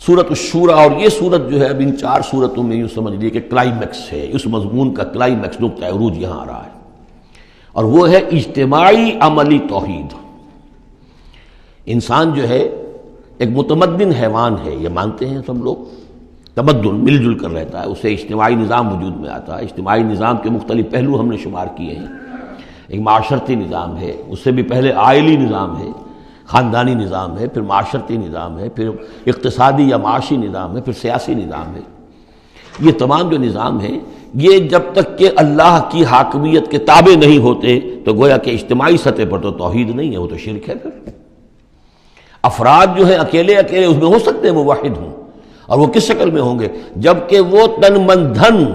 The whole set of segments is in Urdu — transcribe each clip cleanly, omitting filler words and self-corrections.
سورۃ الشورى، اور یہ سورت جو ہے اب ان 4 سورتوں میں یوں سمجھ لیجیے کہ کلائمیکس ہے، اس مضمون کا کلائمیکس نقطہ عروج یہاں آ رہا ہے، اور وہ ہے اجتماعی عملی توحید۔ انسان جو ہے ایک متمدن حیوان ہے، یہ مانتے ہیں سب لوگ، تمدن مل جل کر رہتا ہے، اسے اجتماعی نظام وجود میں آتا ہے۔ اجتماعی نظام کے مختلف پہلو ہم نے شمار کیے ہیں، ایک معاشرتی نظام ہے، اس سے بھی پہلے عائلی نظام ہے، خاندانی نظام ہے، پھر معاشرتی نظام ہے، پھر اقتصادی یا معاشی نظام ہے، پھر سیاسی نظام ہے۔ یہ تمام جو نظام ہیں یہ جب تک کہ اللہ کی حاکمیت کے تابع نہیں ہوتے تو گویا کہ اجتماعی سطح پر تو توحید نہیں ہے، وہ تو شرک ہے۔ پھر افراد جو ہیں اکیلے اس میں ہو سکتے ہیں موحد ہوں، اور وہ کس شکل میں ہوں گے؟ جبکہ وہ تن من دھن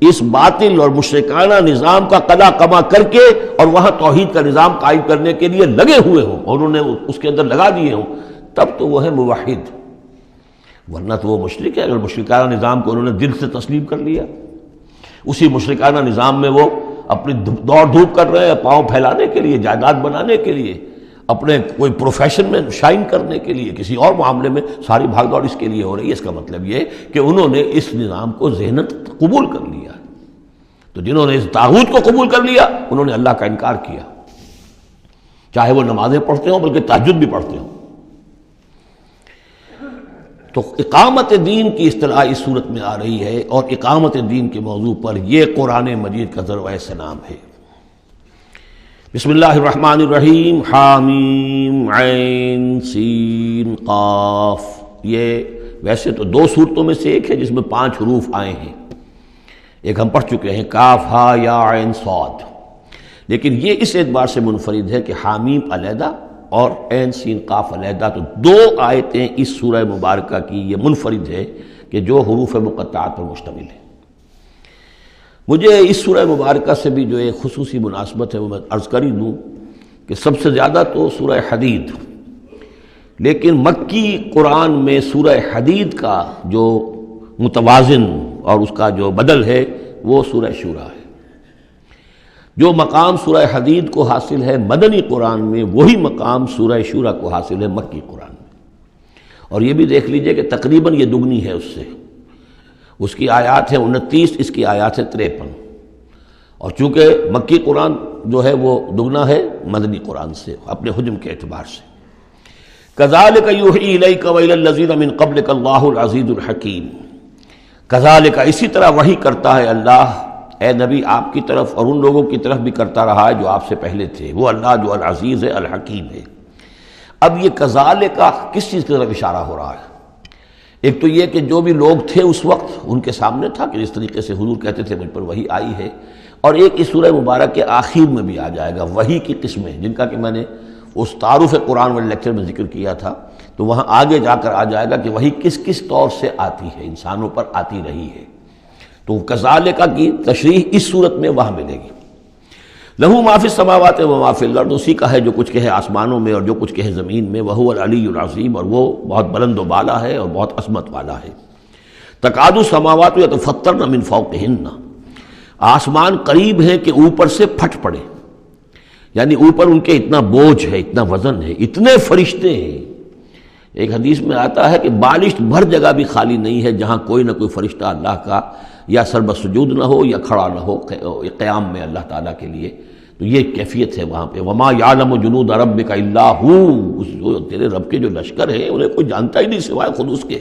اس باطل اور مشرکانہ نظام کا قضا قما کر کے اور وہاں توحید کا نظام قائم کرنے کے لیے لگے ہوئے ہوں اور انہوں نے اس کے اندر لگا دیے ہوں، تب تو وہ ہے موحد، ورنہ تو وہ مشرک ہے۔ اگر مشرکانہ نظام کو انہوں نے دل سے تسلیم کر لیا، اسی مشرکانہ نظام میں وہ اپنی دوڑ دھوپ کر رہے ہیں پاؤں پھیلانے کے لیے، جائیداد بنانے کے لیے، اپنے کوئی پروفیشن میں شائن کرنے کے لیے، کسی اور معاملے میں ساری بھاگ دوڑ اس کے لیے ہو رہی ہے، اس کا مطلب یہ کہ انہوں نے اس نظام کو ذہناً قبول کر لیا۔ تو جنہوں نے اس طاغوت کو قبول کر لیا انہوں نے اللہ کا انکار کیا، چاہے وہ نمازیں پڑھتے ہوں بلکہ تہجد بھی پڑھتے ہوں۔ تو اقامت دین کی اصطلاح اس صورت میں آ رہی ہے، اور اقامت دین کے موضوع پر یہ قرآن مجید کا ذروۂ سلام ہے۔ بسم اللہ الرحمن الرحیم، حامیم عین سین قاف۔ یہ ویسے تو 2 صورتوں میں سے ایک ہے جس میں 5 حروف آئے ہیں، ایک ہم پڑھ چکے ہیں کاف ہا یا عین صاد، لیکن یہ اس اعتبار سے منفرد ہے کہ حامیم علیحدہ اور عین سین قاف علیحدہ، تو 2 آیتیں اس سورہ مبارکہ کی یہ منفرد ہے کہ جو حروف مقطعات پر مشتمل ہے۔ مجھے اس سورہ مبارکہ سے بھی جو ایک خصوصی مناسبت ہے وہ میں عرض کر ہی دوں کہ سب سے زیادہ تو سورہ حدید، لیکن مکی قرآن میں سورہ حدید کا جو متوازن اور اس کا جو بدل ہے وہ سورہ شورى ہے۔ جو مقام سورہ حدید کو حاصل ہے مدنی قرآن میں، وہی مقام سورہ شورى کو حاصل ہے مکی قرآن میں، اور یہ بھی دیکھ لیجئے کہ تقریباً یہ دگنی ہے اس سے۔ اس کی آیات ہے 29، اس کی آیات ہے 53، اور چونکہ مکی قرآن جو ہے وہ دگنا ہے مدنی قرآن سے اپنے حجم کے اعتبار سے۔ کذالک یوحی الیک والی الذین من قبلک اللہ العزیز الحکیم۔ کذالک اسی طرح وحی کرتا ہے اللہ اے نبی آپ کی طرف، اور ان لوگوں کی طرف بھی کرتا رہا ہے جو آپ سے پہلے تھے، وہ اللہ جو العزیز ہے الحکیم ہے۔ اب یہ کذالک کس چیز کی طرف اشارہ ہو رہا ہے؟ ایک تو یہ کہ جو بھی لوگ تھے اس وقت ان کے سامنے تھا کہ جس طریقے سے حضور کہتے تھے مجھ پر وحی آئی ہے، اور ایک اس سورہ مبارک کے آخر میں بھی آ جائے گا وحی کی قسمیں، جن کا کہ میں نے اس تعارف قرآن والے لیکچر میں ذکر کیا تھا، تو وہاں آگے جا کر آ جائے گا کہ وحی کس کس طور سے آتی ہے، انسانوں پر آتی رہی ہے۔ تو کذالک کی تشریح اس صورت میں وہاں ملے گی۔ لہو ما فی السماوات و ما فی الارض، اسی کا ہے جو کچھ کہ ہے آسمانوں میں اور جو کچھ کہ ہے زمین میں، وہو العلی العظیم، اور وہ بہت بلند و بالا ہے اور بہت عظمت والا ہے۔ تکاد السماوات یتفطرن من فوقہن، آسمان قریب ہے کہ اوپر سے پھٹ پڑے، یعنی اوپر ان کے اتنا بوجھ ہے، اتنا وزن ہے، اتنے فرشتے ہیں۔ ایک حدیث میں آتا ہے کہ بالشت بھر جگہ بھی خالی نہیں ہے جہاں کوئی نہ کوئی فرشتہ اللہ کا یا سر بسجود نہ ہو یا کھڑا نہ ہو قیام میں اللہ تعالیٰ کے لیے، تو یہ کیفیت ہے وہاں پہ۔ وما یعلم جنود ربک الا ہو، جو تیرے رب کے جو لشکر ہیں انہیں کوئی جانتا ہی نہیں سوائے خود اس کے،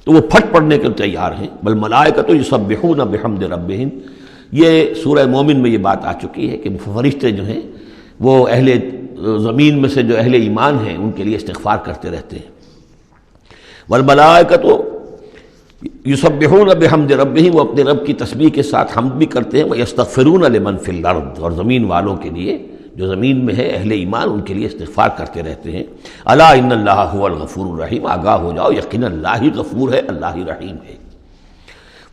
تو وہ پھٹ پڑنے کے تیار ہیں۔ بل ملائکۃ یسبحون بحمد ربہم، یہ سورہ مومن میں یہ بات آ چکی ہے کہ فرشتے جو ہیں وہ اہل زمین میں سے جو اہل ایمان ہیں ان کے لیے استغفار کرتے رہتے ہیں۔ والملائکۃ یسبحون بحمد ربہم، وہ اپنے رب کی تسبیح کے ساتھ حمد بھی کرتے ہیں، ویستغفرون لمن فی الارض، اور زمین والوں کے لیے جو زمین میں ہے اہل ایمان ان کے لیے استغفار کرتے رہتے ہیں۔ الا ان اللہ هو الغفور الرحیم، آگاہ ہو جاؤ یقینا اللہ ہی غفور ہے، اللہ ہی رحیم ہے۔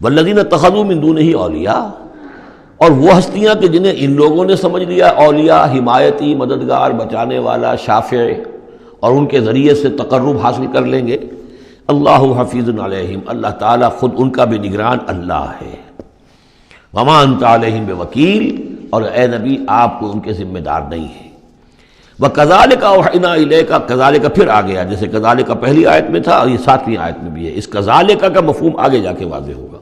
والذین اتخذوا من دونہ اولیاء، اور وہ ہستیاں کہ جنہیں ان لوگوں نے سمجھ لیا اولیاء، حمایتی، مددگار، بچانے والا، شافع، اور ان کے ذریعے سے تقرب حاصل کر لیں گے۔ اللہ حفیظ علیہم، اللہ تعالیٰ خود ان کا بھی نگران اللہ ہے۔ وما انت علیہم بوکیل، اور اے نبی آپ کو ان کے ذمہ دار نہیں ہے۔ وَكَذَلِكَ أَوْحَيْنَا إِلَيْكَ، کذالک پھر آ گیا، جیسے کذالک پہلی آیت میں تھا اور یہ 7ویں آیت میں بھی ہے، اس کذالک کا مفہوم آگے جا کے واضح ہوگا۔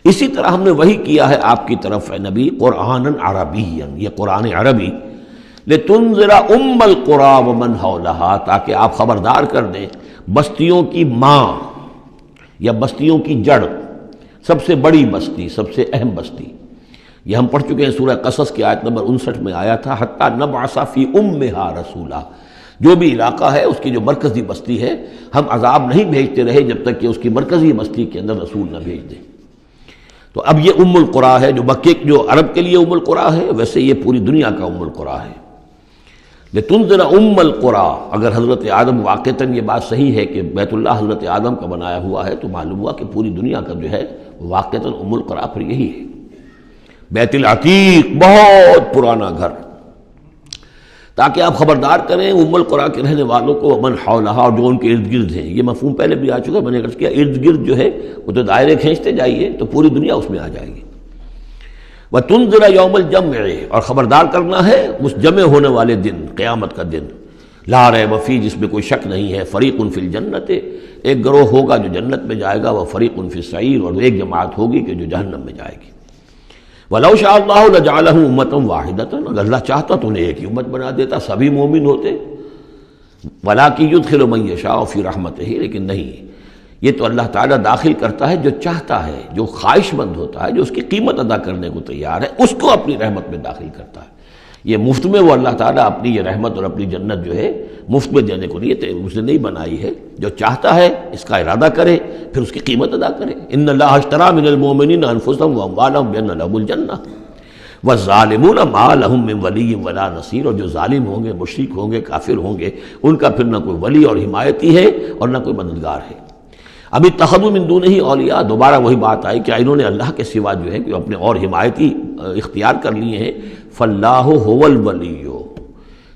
اسی طرح ہم نے وہی کیا ہے آپ کی طرف اے نبی قرآنًا عربیًا، یہ قرآن عربی، لِتُنذِرَ أُمَّ الْقُرَىٰ وَمَنْ حَوْلَهَا، تاکہ آپ خبردار کر دیں بستیوں کی ماں یا بستیوں کی جڑ، سب سے بڑی بستی، سب سے اہم بستی۔ یہ ہم پڑھ چکے ہیں سورہ قصص کی آیت نمبر 59 میں آیا تھا، حتیٰ نبعث فی امہا رسولا، جو بھی علاقہ ہے اس کی جو مرکزی بستی ہے ہم عذاب نہیں بھیجتے رہے جب تک کہ اس کی مرکزی بستی کے اندر رسول نہ بھیج دیں۔ تو اب یہ ام القریٰ ہے، جو مکے جو عرب کے لیے ام القریٰ ہے، ویسے یہ پوری دنیا کا ام القریٰ ہے۔ لتنذر ام القریٰ، اگر حضرت آدم واقعتاً یہ بات صحیح ہے کہ بیت اللہ حضرت آدم کا بنایا ہوا ہے، تو معلوم ہوا کہ پوری دنیا کا جو ہے واقعتاً ام القریٰ پھر یہی ہے، بیت العتیق، بہت پرانا گھر، تاکہ آپ خبردار کریں ام القریٰ کے رہنے والوں کو، ومن حولہا، اور جو ان کے ارد گرد ہیں۔ یہ مفہوم پہلے بھی آ چکا، میں نے عرض کیا ارد گرد جو ہے وہ تو دائرے کھینچتے جائیے تو پوری دنیا اس میں آ جائے گی۔ وَتُنذِرَ يَوْمَ الْجَمْعِ، اور خبردار کرنا ہے اس جمع ہونے والے دن، قیامت کا دن، لا ریب فیہ، جس میں کوئی شک نہیں ہے، فریق فی الجنت، ایک گروہ ہوگا جو جنت میں جائے گا، وفریق فی السعیر، اور ایک جماعت ہوگی کہ جو جہنم میں جائے گی۔ وَلَوْ شَاءَ اللَّهُ لَجَعَلَهُمْ أُمَّةً وَاحِدَةً، اگر اللہ چاہتا تو انہیں ایک ہی امت بنا دیتا، سبھی مومن ہوتے۔ وَلَٰكِن يُدْخِلُ مَن يَشَاءُ فِي رَحْمَتِهِ، لیکن نہیں، یہ تو اللہ تعالیٰ داخل کرتا ہے جو چاہتا ہے، جو خواہش مند ہوتا ہے، جو اس کی قیمت ادا کرنے کو تیار ہے، اس کو اپنی رحمت میں داخل کرتا ہے۔ یہ مفت میں وہ اللہ تعالیٰ اپنی یہ رحمت اور اپنی جنت جو ہے مفت میں دینے کو اس نے نہیں بنائی ہے، جو چاہتا ہے اس کا ارادہ کرے، پھر اس کی قیمت ادا کرے۔ ان اللہ اشتری من المؤمنین انفسهم واموالهم بان لهم الجنہ والظالمون ما لهم من ولی ولا نصیر، اور جو ظالم ہوں گے، مشرک ہوں گے، کافر ہوں گے، ان کا پھر نہ کوئی ولی اور حمایتی ہے اور نہ کوئی مددگار ہے۔ ابھی اتخذوا من دونہ اولیاء، دوبارہ وہی بات آئی کہ انہوں نے اللہ کے سوا جو ہے کہ اپنے اور حمایتی اختیار کر لیے ہیں۔ فاللہ هو الولی،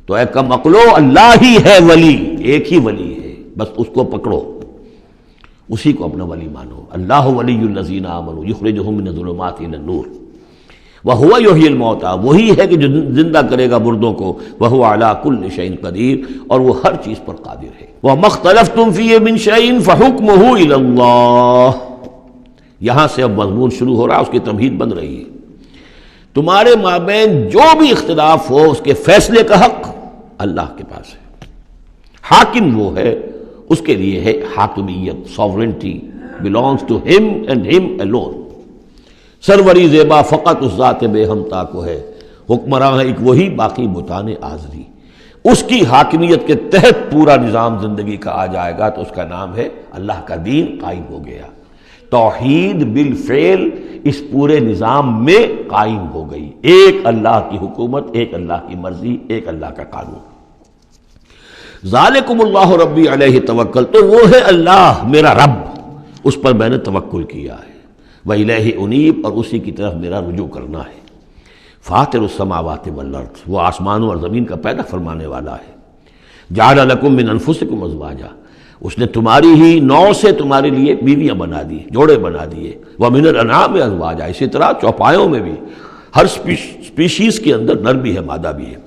تو اے کم عقلو، اللہ ہی ہے ولی، ایک ہی ولی ہے، بس اس کو پکڑو، اسی کو اپنا ولی مانو۔ اللہ ولی الذین آمنوا یخرجہم من الظلمات الی النور وہو یحیی الموتیٰ، وہی ہے کہ جو زندہ کرے گا مردوں کو، وہو علی کل شیء قدیر، اور وہ ہر چیز پر قادر ہے۔ وما اختلفتم فیہ من شیء فحکمہ الی اللہ، یہاں سے اب مضمون شروع ہو رہا، اس کی تمہید بن رہی ہے۔ تمہارے مابین جو بھی اختلاف ہو اس کے فیصلے کا حق اللہ کے پاس ہے، حاکم وہ ہے، اس کے لیے ہے حاکمیت، sovereignty belongs to him and him alone۔ سروری زیبا فقط اس ذات بے ہمتا کو ہے، حکمراں ہے ایک وہی، باقی بتان آزری۔ اس کی حاکمیت کے تحت پورا نظام زندگی کا آ جائے گا تو اس کا نام ہے اللہ کا دین قائم ہو گیا، توحید بالفعل اس پورے نظام میں قائم ہو گئی، ایک اللہ کی حکومت، ایک اللہ کی مرضی، ایک اللہ کا قانون۔ ذالکم اللہ ربی علیہ توکل، تو وہ ہے اللہ میرا رب، اس پر میں نے توکل کیا ہے، وإلیہ انیب، اور اسی کی طرف میرا رجوع کرنا ہے۔ فاطر السماوات والارض، وہ آسمانوں اور زمین کا پیدا فرمانے والا ہے۔ جعل لکم من انفسکم ازواجا، اس نے تمہاری ہی نوع سے تمہارے لیے بیویاں بنا دی، جوڑے بنا دیے۔ وَمِنَ الْأَنْعَامِ أَزْوَاجًا، اسی طرح چوپایوں میں بھی ہر سپیشیز کے اندر نر بھی ہے، مادہ بھی ہے۔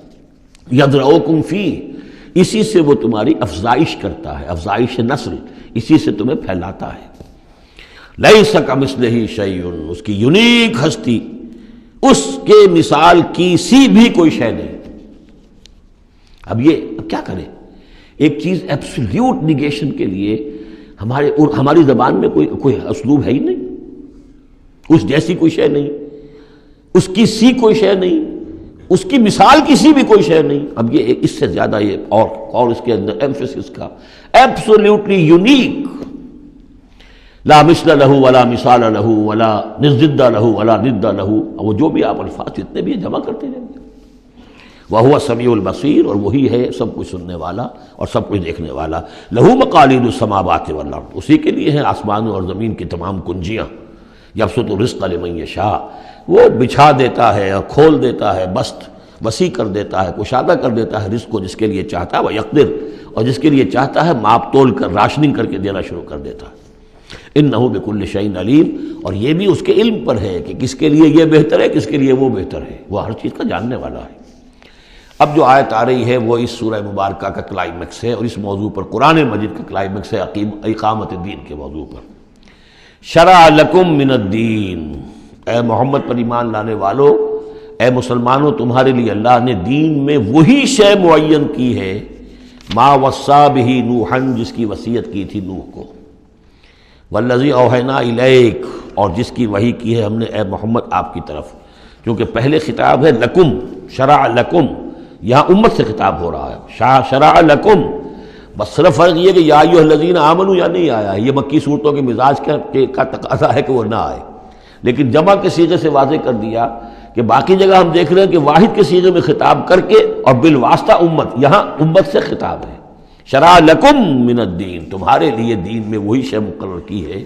يَذْرَؤُكُمْ فِيهِ، اسی سے وہ تمہاری افزائش کرتا ہے، افزائش نسل، اسی سے تمہیں پھیلاتا ہے۔ لَيْسَ كَمِثْلِهِ شَيْءٌ، اس کی یونیک ہستی، اس کے مثال کی سی بھی کوئی شے نہیں۔ اب کیا کریں، ایک چیز ایبسلیوٹ نیگیشن کے لیے ہماری زبان میں کوئی اسلوب ہے ہی نہیں، اس جیسی کوئی شے نہیں، اس کی سی کوئی شے نہیں، اس کی مثال کسی بھی کوئی شے نہیں۔ اب یہ اس سے زیادہ یہ اور اس کے اندر ایمفیسس کا ایبسلیوٹلی یونیک، لا مثل لہ ولا مثال لہ ولا ضد لہ ولا ند لہ، وہ جو بھی آپ الفاظ جتنے بھی جمع کرتے جائیں گے۔ وَهُوَ السَّمِيعُ الْبَصِيرُ، اور وہی ہے سب کچھ سننے والا اور سب کچھ دیکھنے والا۔ لَهُ مَقَالِيدُ السَّمَاوَاتِ وَالْأَرْضِ، اسی کے لیے ہیں آسمانوں اور زمین کی تمام کنجیاں۔ يَبْسُطُ الرِّزْقَ لِمَن يَشَاءُ، وہ بچھا دیتا ہے اور کھول دیتا ہے، بست وسیع کر دیتا ہے، کشادہ کر دیتا ہے رزق کو جس کے لیے چاہتا ہے، وَيَقْدِرُ، اور جس کے لیے چاہتا ہے ماپ تول کر راشننگ کر کے دینا شروع کر دیتا ہے۔ إِنَّهُ بِكُلِّ شَيْءٍ عَلِيمٌ، اور یہ بھی اس کے علم پر ہے کہ کس کے لیے یہ بہتر ہے، کس کے لیے وہ بہتر ہے، وہ ہر چیز کا جاننے والا ہے۔ اب جو آیت آ رہی ہے وہ اس سورہ مبارکہ کا کلائمیکس ہے، اور اس موضوع پر قرآن مجید کا کلائمیکس ہے، اقامت دین کے موضوع پر۔ شرع لکم من الدین، اے محمد پر ایمان لانے والو، اے مسلمانوں، تمہارے لیے اللہ نے دین میں وہی شے معین کی ہے، ما وصی بہ نوحا، جس کی وصیت کی تھی نوح کو، والذی اوحینا الیک، اور جس کی وحی کی ہے ہم نے اے محمد آپ کی طرف، کیونکہ پہلے خطاب ہے لکم، شرع لکم، یہاں امت سے خطاب ہو رہا ہے، شرع لکم، بس صرف فرق یہ کہ یا ایھا الذین آمنوا یا نہیں آیا ہے، یہ مکی صورتوں کے مزاج کا تقاضا ہے کہ وہ نہ آئے، لیکن جمع کے صیغے سے واضح کر دیا کہ باقی جگہ ہم دیکھ رہے ہیں کہ واحد کے صیغے میں خطاب کر کے اور بالواسطہ امت، یہاں امت سے خطاب ہے۔ شرع لکم من الدین، تمہارے لیے دین میں وہی شے مقرر کی ہے،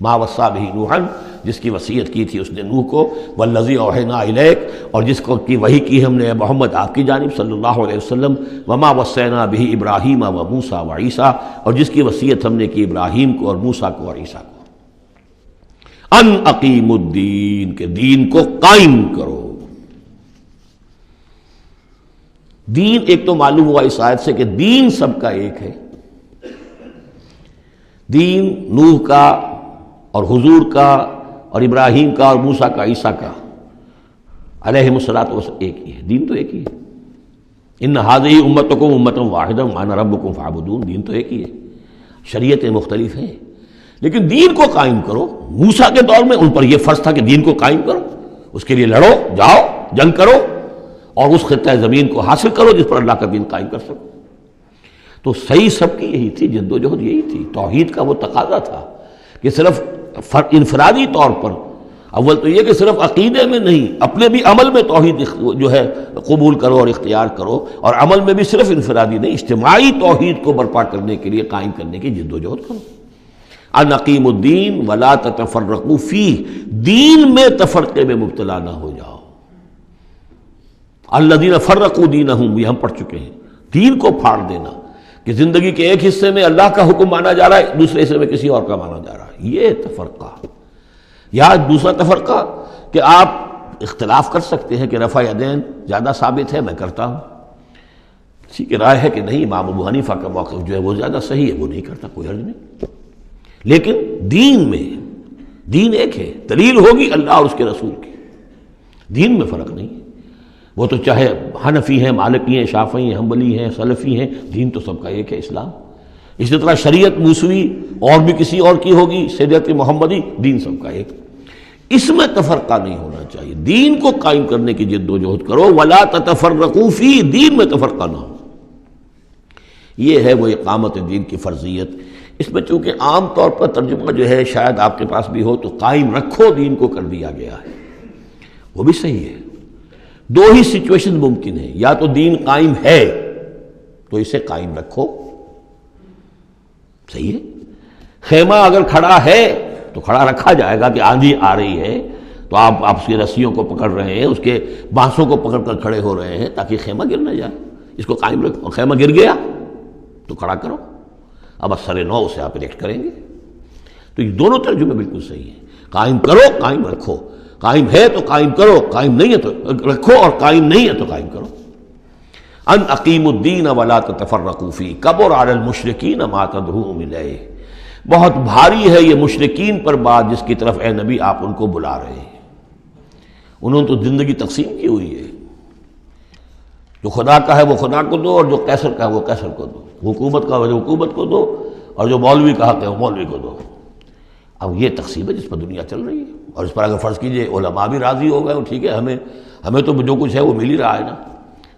ما وصی بہ نوحا، جس کی وصیت کی تھی اس نے نوح کو، والذی اوحینا الیک، اور جس کو کی وحی کی ہم نے محمد آپ کی جانب صلی اللہ علیہ وسلم، وما وصینا بہ ابراہیم و موسیٰ و عیسیٰ، اور جس کی وصیت ہم نے کی ابراہیم کو اور موسیٰ کو اور عیسیٰ کو، ان اقیموا الدین، کہ دین کو قائم کرو۔ دین ایک تو معلوم ہوا اس آیت سے کہ دین سب کا ایک ہے، دین نوح کا اور حضور کا اور ابراہیم کا اور موسیٰ کا، عیسیٰ کا علیہم الصلاۃ والسلام ایک ہی ہے، دین تو ایک ہی ہے۔ ان ھذہ امتکم امۃ واحدۃ وانا ربکم فاعبدون، دین تو ایک ہی ہے، شریعتیں مختلف ہیں لیکن دین کو قائم کرو۔ موسیٰ کے دور میں ان پر یہ فرض تھا کہ دین کو قائم کرو، اس کے لیے لڑو، جاؤ، جنگ کرو اور اس خطہ زمین کو حاصل کرو جس پر اللہ کا دین قائم کر سکو۔ تو صحیح سب کی یہی تھی، جد و جہد یہی تھی، توحید کا وہ تقاضا تھا کہ صرف انفرادی طور پر، اول تو یہ کہ صرف عقیدے میں نہیں، اپنے بھی عمل میں توحید جو ہے قبول کرو اور اختیار کرو، اور عمل میں بھی صرف انفرادی نہیں، اجتماعی توحید کو برپا کرنے کے لیے قائم کرنے کی جد و جہد کرو۔ ان اقیموا الدین ولا تتفرقوا فیہ، دین میں تفرقے میں مبتلا نہ ہو جاؤ۔ الذین فرقوا دینہم، یہ ہم پڑھ چکے ہیں، دین کو پھاڑ دینا، کہ زندگی کے ایک حصے میں اللہ کا حکم مانا جا رہا ہے، دوسرے حصے میں کسی اور کا مانا جا رہا ہے، یہ تفرقہ۔ یا دوسرا تفرقہ کہ آپ اختلاف کر سکتے ہیں کہ رفع یدین زیادہ ثابت ہے، میں کرتا ہوں، کسی کی رائے ہے کہ نہیں امام ابو حنیفہ کا موقف جو ہے وہ زیادہ صحیح ہے، وہ نہیں کرتا، کوئی حرج نہیں۔ لیکن دین میں، دین ایک ہے، دلیل ہوگی اللہ اور اس کے رسول کی، دین میں فرق نہیں ہے۔ وہ تو چاہے حنفی ہیں، مالکی ہیں، شافعی ہیں، حنبلی ہیں، سلفی ہیں، دین تو سب کا ایک ہے، اسلام۔ اسی طرح شریعت موسوی اور بھی کسی اور کی ہوگی، شریعت محمدی، دین سب کا ایک، اس میں تفرقہ نہیں ہونا چاہیے۔ دین کو قائم کرنے کی جد و جہد کرو، ولا تتفرقوا فی، دین میں تفرقہ نہ ہو۔ یہ ہے وہ اقامت دین کی فرضیت۔ اس میں چونکہ عام طور پر ترجمہ جو ہے شاید آپ کے پاس بھی ہو تو قائم رکھو دین کو کر دیا گیا ہے، وہ بھی صحیح ہے۔ دو ہی سچویشن ممکن ہے، یا تو دین قائم ہے تو اسے قائم رکھو، صحیح ہے۔ خیمہ اگر کھڑا ہے تو کھڑا رکھا جائے گا کہ آندھی آ رہی ہے تو آپ اس کی رسیوں کو پکڑ رہے ہیں، اس کے بانسوں کو پکڑ کر کھڑے ہو رہے ہیں تاکہ خیمہ گر نہ جائے، اس کو قائم رکھو۔ اور خیمہ گر گیا تو کھڑا کرو، اب اثر نو اسے آپ ایکٹ کریں گے۔ تو یہ دونوں ترجمے بالکل صحیح ہیں، قائم کرو، قائم رکھو، قائم ہے تو قائم کرو، قائم نہیں ہے تو رکھو، اور قائم نہیں ہے تو قائم کرو۔ ان اقیموا الدین ولا تتفرقوا فیہ کبر علی المشرکین ما تدعوہم الیہ، بہت بھاری ہے یہ مشرکین پر بات جس کی طرف اے نبی آپ ان کو بلا رہے ہیں۔ انہوں نے تو زندگی تقسیم کی ہوئی ہے، جو خدا کا ہے وہ خدا کو دو، اور جو قیصر کا ہے وہ قیصر کو دو، حکومت کا ہے وہ حکومت کو دو، اور جو مولوی کا حق ہے وہ مولوی کو دو۔ اب یہ تقسیم ہے جس پر دنیا چل رہی ہے، اور اس پر اگر فرض کیجئے علماء بھی راضی ہو گئے، ٹھیک ہے، ہمیں تو جو کچھ ہے وہ مل ہی رہا ہے نا،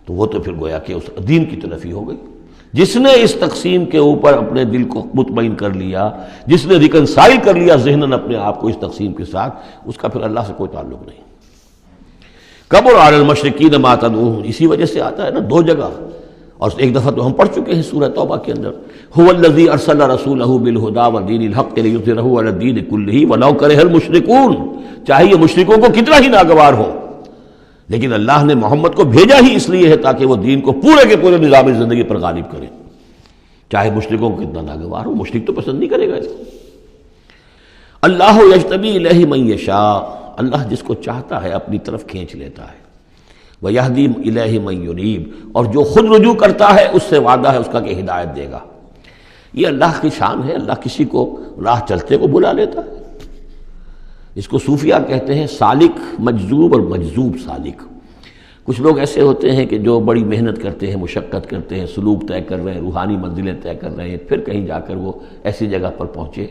تو وہ تو پھر گویا کہ اس دین کی تلفی ہو گئی۔ جس نے اس تقسیم کے اوپر اپنے دل کو مطمئن کر لیا، جس نے ریکنسائل کر لیا ذہناً اپنے آپ کو اس تقسیم کے ساتھ، اس کا پھر اللہ سے کوئی تعلق نہیں۔ کبر علی المشرکین ما تدعوہم، اسی وجہ سے آتا ہے نا دو جگہ، اور ایک دفعہ تو ہم پڑھ چکے ہیں سورہ توبہ کے اندر، هو الذی ارسل رسولہ بالہدی ودین الحق لیظہرہ علی الدین کلہ ولو کرہ المشرکون، چاہے یہ مشرکوں کو کتنا ہی ناگوار ہو، لیکن اللہ نے محمد کو بھیجا ہی اس لیے ہے تاکہ وہ دین کو پورے کے پورے نظام زندگی پر غالب کرے، چاہے مشرکوں کو کتنا ناگوار ہو، مشرک تو پسند نہیں کرے گا اس کو۔ اللہ یجتبی الیہ من یشاء، اللہ جس کو چاہتا ہے اپنی طرف کھینچ لیتا ہے۔ وَيَهْدِي إِلَيْهِ مَن يُنِيبُ، اور جو خود رجوع کرتا ہے اس سے وعدہ ہے اس کا کہ ہدایت دے گا۔ یہ اللہ کی شان ہے، اللہ کسی کو راہ چلتے کو بلا لیتا ہے۔ اس کو صوفیہ کہتے ہیں سالک مجذوب اور مجذوب سالک۔ کچھ لوگ ایسے ہوتے ہیں کہ جو بڑی محنت کرتے ہیں، مشقت کرتے ہیں، سلوک طے کر رہے ہیں، روحانی منزلیں طے کر رہے ہیں، پھر کہیں جا کر وہ ایسی جگہ پر پہنچے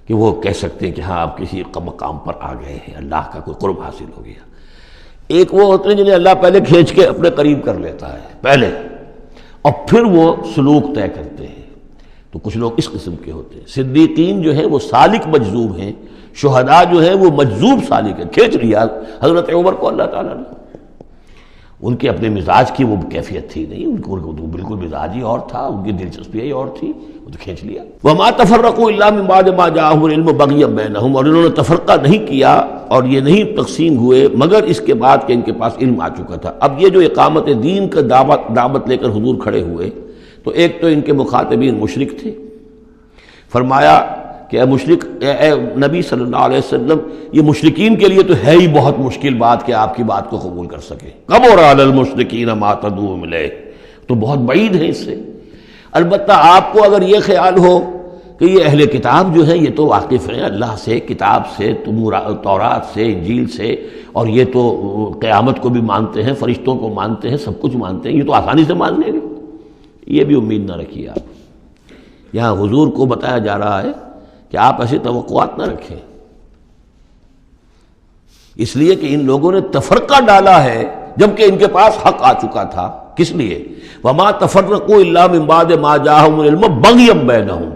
کہ وہ کہہ سکتے ہیں کہ ہاں آپ کسی مقام پر آ گئے ہیں، اللہ کا کوئی قرب حاصل ہو گیا۔ ایک وہ ہوتے ہیں جنہیں اللہ پہلے کھینچ کے اپنے قریب کر لیتا ہے پہلے، اور پھر وہ سلوک طے کرتے ہیں۔ تو کچھ لوگ اس قسم کے ہوتے ہیں۔ صدیقین جو ہیں وہ سالک مجذوب ہیں، شہداء جو ہیں وہ مجذوب سالک ہیں، کھینچ لیا حضرت عمر کو اللہ تعالیٰ نے۔ ان کے اپنے مزاج کی وہ کیفیت تھی نہیں، ان کو بالکل مزاج ہی اور تھا، ان کی دلچسپی ہی اور تھی، وہ تو کھینچ لیا۔ وَمَا تَفَرَّقُوا إِلَّا مِن بَعْدِ مَا جَاءَهُمُ الْعِلْمُ بَغْيًا بَيْنَهُمْ، اور انہوں نے تفرقہ نہیں کیا اور یہ نہیں تقسیم ہوئے مگر اس کے بعد کہ ان کے پاس علم آ چکا تھا۔ اب یہ جو اقامت دین کا دعوت لے کر حضور کھڑے ہوئے تو ایک تو ان کے مخاطبین مشرک تھے۔ فرمایا کہ اے مشرک، اے نبی صلی اللہ علیہ وسلم، یہ مشرکین کے لیے تو ہے ہی بہت مشکل بات کہ آپ کی بات کو قبول کر سکے۔ کبر علی المشرکین ما تدعوہم الیہ، تو بہت بعید ہے اس سے۔ البتہ آپ کو اگر یہ خیال ہو کہ یہ اہل کتاب جو ہیں یہ تو واقف ہیں اللہ سے، کتاب سے، تورات سے، انجیل سے، اور یہ تو قیامت کو بھی مانتے ہیں، فرشتوں کو مانتے ہیں، سب کچھ مانتے ہیں، یہ تو آسانی سے مان لیں گے، یہ بھی امید نہ رکھیے آپ۔ یہاں حضور کو بتایا جا رہا ہے کہ آپ ایسی توقعات نہ رکھیں، اس لیے کہ ان لوگوں نے تفرقہ ڈالا ہے جبکہ ان کے پاس حق آ چکا تھا۔ کس لیے؟ وَمَا تَفَرَّقُوا إِلَّا مِن بَعْدِ مَا جَاءَهُمُ الْعِلْمُ بَغْيًا بَيْنَهُمْ،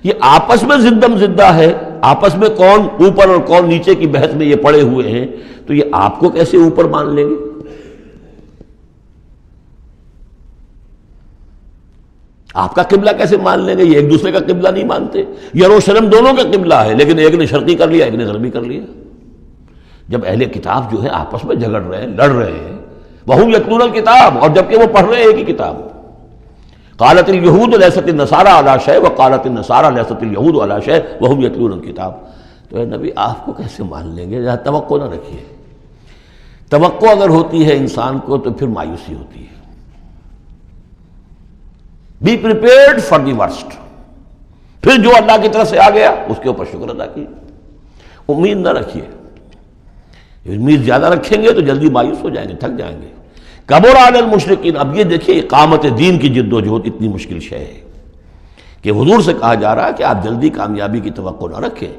یہ آپس میں زدم زدہ ہے، آپس میں کون اوپر اور کون نیچے کی بحث میں یہ پڑے ہوئے ہیں، تو یہ آپ کو کیسے اوپر مان لیں گے؟ آپ کا قبلہ کیسے مان لیں گے؟ یہ ایک دوسرے کا قبلہ نہیں مانتے۔ یروشلم دونوں کا قبلہ ہے لیکن ایک نے شرقی کر لیا، ایک نے غربی کر لیا۔ جب اہل کتاب جو ہے آپس میں جھگڑ رہے ہیں، لڑ رہے ہیں، وَهُمْ يَتْلُونَ الْكِتَابَ، اور جبکہ وہ پڑھ رہے ہیں ایک ہی کتاب۔ قالت اليهود ليست النصارى على شيء وقالت النصارى ليست اليهود على شيء وهم يتلون الكتاب۔ تو اے نبی آپ کو کیسے مان لیں گے؟ توقع نہ رکھیے۔ توقع اگر ہوتی ہے انسان کو تو پھر مایوسی ہوتی ہے۔ Be prepared for the worst, پھر جو اللہ کی طرف سے آ گیا اس کے اوپر شکر ادا کیے، امید نہ رکھیے۔ امید زیادہ رکھیں گے تو جلدی مایوس ہو جائیں گے، تھک جائیں گے۔ کبر علی المشرکین، اب یہ دیکھیے اقامت دین کی جد و جہد اتنی مشکل شے ہے کہ حضور سے کہا جا رہا ہے کہ آپ جلدی کامیابی کی توقع نہ رکھیں۔